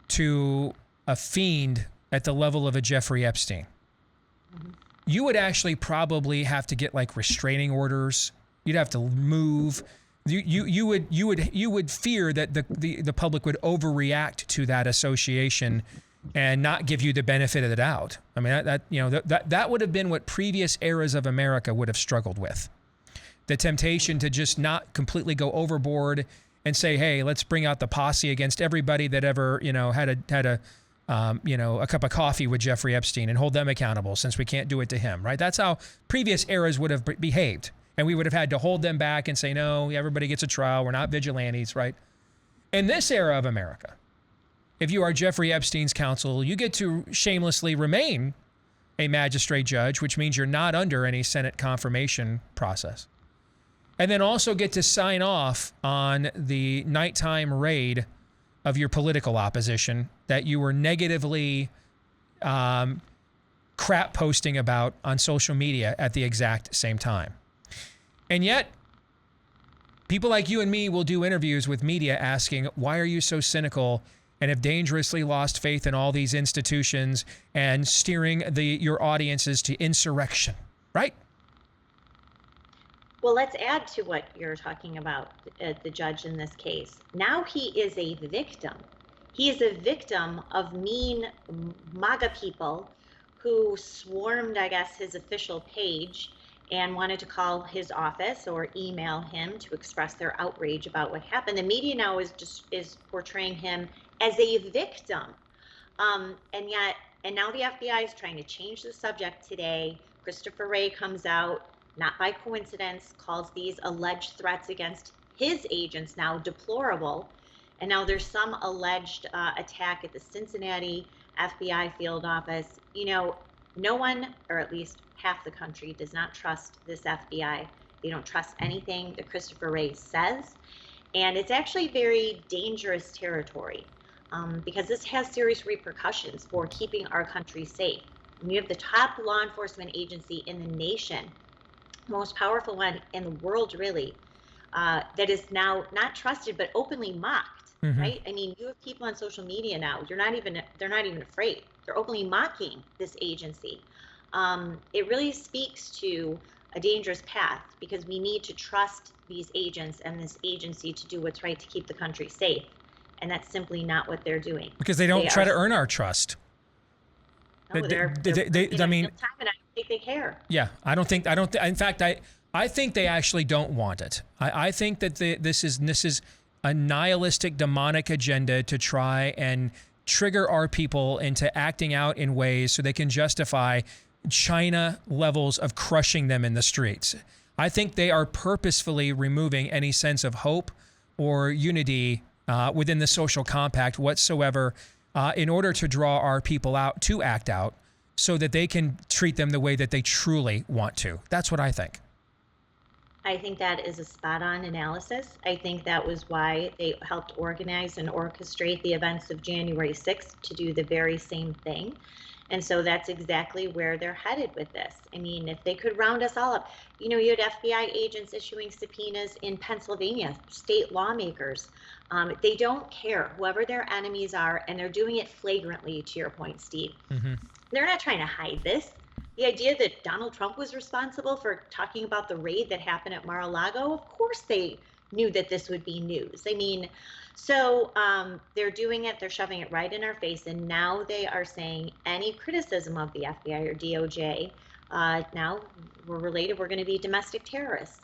to a fiend at the level of a Jeffrey Epstein, you would actually probably have to get like restraining orders. You'd have to move. You would fear that the public would overreact to that association and not give you the benefit of the doubt. I mean, that would have been what previous eras of America would have struggled with. The temptation to just not completely go overboard and say, hey, let's bring out the posse against everybody that ever, had a cup of coffee with Jeffrey Epstein and hold them accountable since we can't do it to him, right? That's how previous eras would have behaved. And we would have had to hold them back and say, no, everybody gets a trial. We're not vigilantes, right? In this era of America, if you are Jeffrey Epstein's counsel, you get to shamelessly remain a magistrate judge, which means you're not under any Senate confirmation process. And then also get to sign off on the nighttime raid of your political opposition that you were negatively crap posting about on social media at the exact same time. And yet, people like you and me will do interviews with media asking, why are you so cynical and have dangerously lost faith in all these institutions and steering your audiences to insurrection, right? Well, let's add to what you're talking about, the judge in this case. Now he is a victim. He is a victim of mean MAGA people who swarmed, I guess, his official page and wanted to call his office or email him to express their outrage about what happened. The media now is portraying him as a victim. And now the FBI is trying to change the subject today. Christopher Wray comes out, not by coincidence, calls these alleged threats against his agents now deplorable. And now there's some alleged attack at the Cincinnati FBI field office. You know, no one, or at least half the country, does not trust this FBI. They don't trust anything that Christopher Wray says. And it's actually very dangerous territory because this has serious repercussions for keeping our country safe. And you have the top law enforcement agency in the nation, most powerful one in the world, really, that is now not trusted but openly mocked. Right? I mean, you have people on social media now. They're not even afraid. They're openly mocking this agency. It really speaks to a dangerous path because we need to trust these agents and this agency to do what's right to keep the country safe, and that's simply not what they're doing. Because they don't try to earn our trust. No, I mean, I don't think they care. Yeah, in fact, I think they actually don't want it. I think that this is a nihilistic, demonic agenda to try and trigger our people into acting out in ways so they can justify China levels of crushing them in the streets. I think they are purposefully removing any sense of hope or unity within the social compact whatsoever in order to draw our people out to act out so that they can treat them the way that they truly want to. That's what I think. I think that is a spot-on analysis. I think that was why they helped organize and orchestrate the events of January 6th to do the very same thing. And so that's exactly where they're headed with this. I mean, if they could round us all up, you know, you had FBI agents issuing subpoenas in Pennsylvania, state lawmakers. They don't care, whoever their enemies are, and they're doing it flagrantly, to your point, Steve. They're not trying to hide this. The idea that Donald Trump was responsible for talking about the raid that happened at Mar-a-Lago, of course they knew that this would be news. I mean, so they're doing it, they're shoving it right in our face, and now they are saying any criticism of the FBI or DOJ, now we're going to be domestic terrorists.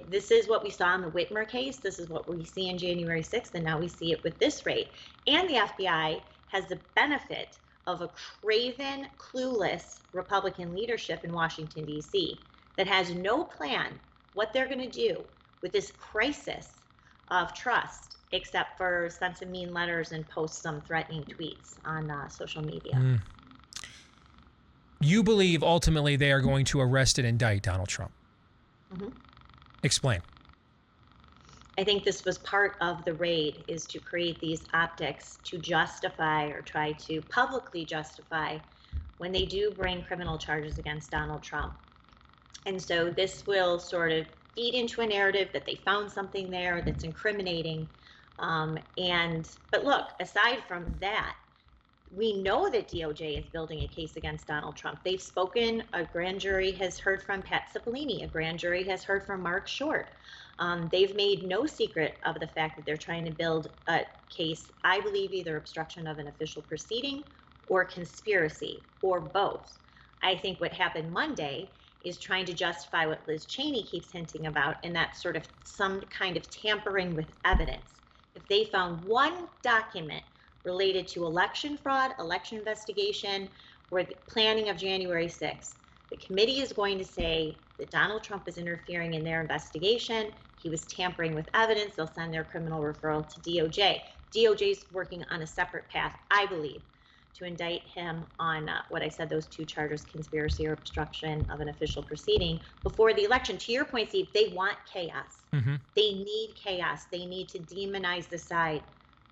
This is what we saw in the Whitmer case, this is what we see in January 6th, and now we see it with this raid. And the FBI has the benefit of a craven, clueless Republican leadership in Washington, D.C. that has no plan what they're going to do with this crisis of trust, except for send some mean letters and post some threatening tweets on social media. You believe ultimately they are going to arrest and indict Donald Trump. Explain. I think this was part of the raid, is to create these optics to justify or try to publicly justify when they do bring criminal charges against Donald Trump. And so this will sort of feed into a narrative that they found something there that's incriminating. But look, aside from that, we know that DOJ is building a case against Donald Trump. They've spoken, a grand jury has heard from Pat Cipollini, a grand jury has heard from Mark Short. They've made no secret of the fact that they're trying to build a case, I believe either obstruction of an official proceeding or conspiracy, or both. I think what happened Monday is trying to justify what Liz Cheney keeps hinting about, and that's sort of some kind of tampering with evidence. If they found one document related to election fraud, election investigation, or the planning of January 6th, the committee is going to say that Donald Trump is interfering in their investigation. He was tampering with evidence. They'll send their criminal referral to DOJ. DOJ is working on a separate path, I believe, to indict him on what I said, those two charges, conspiracy or obstruction of an official proceeding before the election. To your point, Steve, they want chaos. They need chaos. They need to demonize the side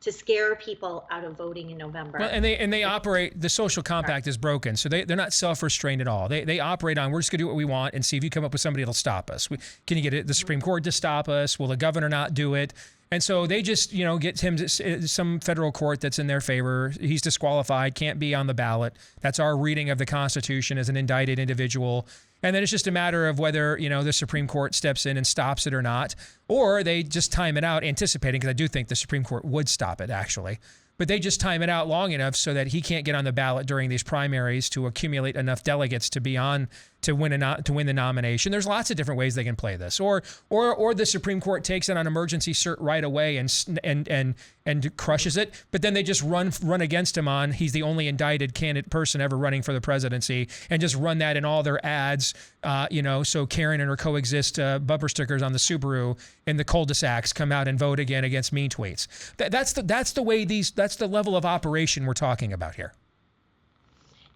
to scare people out of voting in November. Well, and they operate, the social compact is broken, so they're not self-restrained at all. They operate on, we're just going to do what we want and see if you come up with somebody that'll stop us. Can you get the Supreme Court to stop us? Will the governor not do it? And so they just, get him to some federal court that's in their favor. He's disqualified, can't be on the ballot. That's our reading of the Constitution as an indicted individual. And then it's just a matter of whether, the Supreme Court steps in and stops it or not, or they just time it out, anticipating, because I do think the Supreme Court would stop it, actually. But they just time it out long enough so that he can't get on the ballot during these primaries to accumulate enough delegates to be on to win the nomination. There's lots of different ways they can play this, or the Supreme Court takes it on emergency cert right away and crushes it. But then they just run against him on he's the only indicted person ever running for the presidency, and just run that in all their ads. So Karen and her coexist bumper stickers on the Subaru in the cul-de-sacs come out and vote again against mean tweets. That's the level of operation we're talking about here.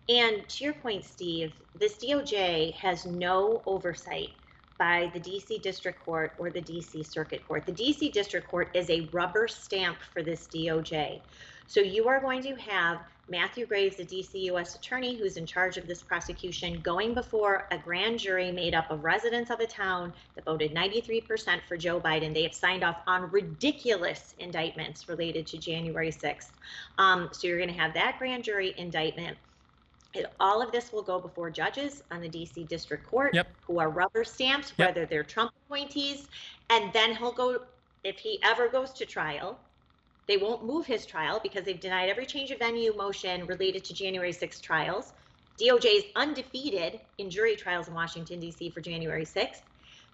And to your point, Steve, this DOJ has no oversight by the DC District Court or the DC Circuit Court. The DC District Court is a rubber stamp for this DOJ. So you are going to have Matthew Graves, the DC U.S. Attorney, who's in charge of this prosecution, going before a grand jury made up of residents of a town that voted 93% for Joe Biden. They have signed off on ridiculous indictments related to January 6th. So you're going to have that grand jury indictment. All of this will go before judges on the DC District Court, who are rubber stamped, whether they're Trump appointees. And then he'll go, if he ever goes to trial, they won't move his trial because they've denied every change of venue motion related to January 6th trials. DOJ is undefeated in jury trials in Washington, D.C. for January 6th.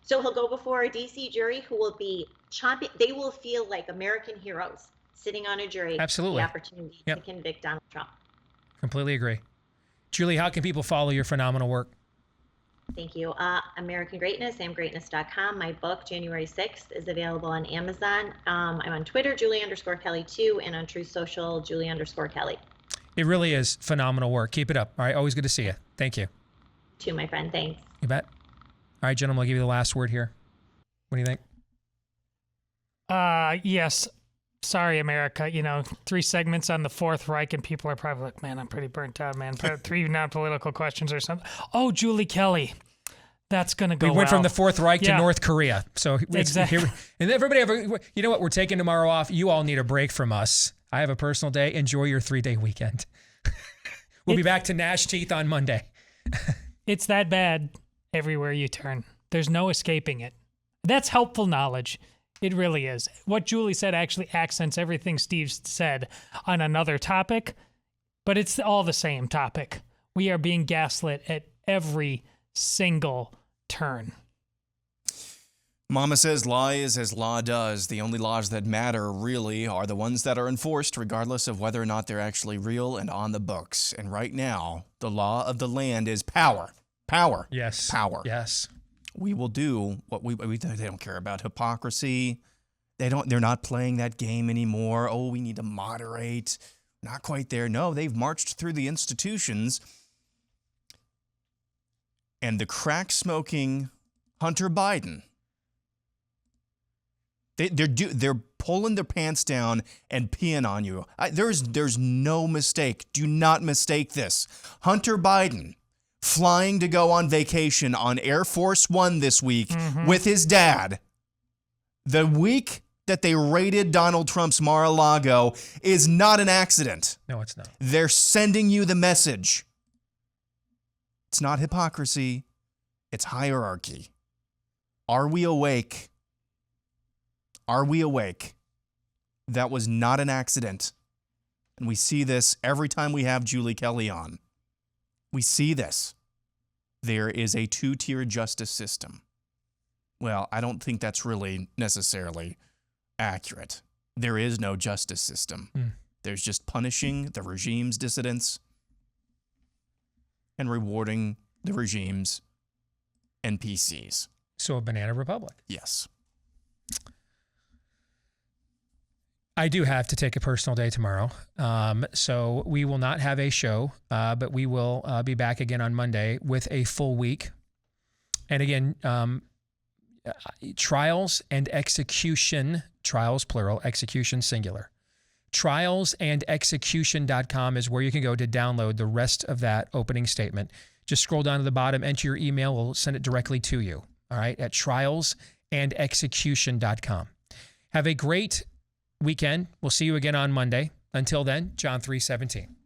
So he'll go before a D.C. jury who will be chomping. They will feel like American heroes sitting on a jury. Absolutely. The opportunity to convict Donald Trump. Completely agree. Julie, how can people follow your phenomenal work? Thank you. American Greatness, amgreatness.com. My book, January 6th, is available on Amazon. I'm on Twitter, Julie_Kelly2, and on Truth Social, Julie_Kelly. It really is phenomenal work. Keep it up. All right. Always good to see you. Thank you. To my friend. Thanks. You bet. All right, gentlemen, I'll give you the last word here. What do you think? Yes. Sorry, America. 3 segments on the Fourth Reich, and people are probably like, man, I'm pretty burnt out, man. 3 non-political questions or something. Oh, Julie Kelly. That's going to go We went well. from the Fourth Reich to North Korea. So exactly. And everybody, you know what? We're taking tomorrow off. You all need a break from us. I have a personal day. Enjoy your 3-day weekend. We'll be back to gnash teeth on Monday. It's that bad everywhere you turn. There's no escaping it. That's helpful knowledge. It really is. What Julie said actually accents everything Steve said on another topic, but it's all the same topic. We are being gaslit at every single turn. Mama says law is as law does. The only laws that matter, really, are the ones that are enforced, regardless of whether or not they're actually real and on the books. And right now, the law of the land is power. Power. Yes. Power. Yes. We will do what we they don't care about hypocrisy. They're not playing that game anymore. Oh, we need to moderate. Not quite there. No, they've marched through the institutions. And the crack smoking Hunter Biden, they're pulling their pants down and peeing on you. There's no mistake. Do not mistake this. Hunter Biden flying to go on vacation on Air Force One this week with his dad. The week that they raided Donald Trump's Mar-a-Lago is not an accident. No, it's not. They're sending you the message. It's not hypocrisy. It's hierarchy. Are we awake? Are we awake? That was not an accident. And we see this every time we have Julie Kelly on. We see this. There is a 2-tier justice system. Well, I don't think that's really necessarily accurate. There is no justice system. There's just punishing the regime's dissidents and rewarding the regime's NPCs. So a banana republic. Yes. I do have to take a personal day tomorrow. So we will not have a show, but we will be back again on Monday with a full week. And again, trials and execution, trials plural, execution singular. Trialsandexecution.com is where you can go to download the rest of that opening statement. Just scroll down to the bottom, enter your email. We'll send it directly to you. All right, at trialsandexecution.com. Have a great weekend. We'll see you again on Monday. Until then, John 3:17.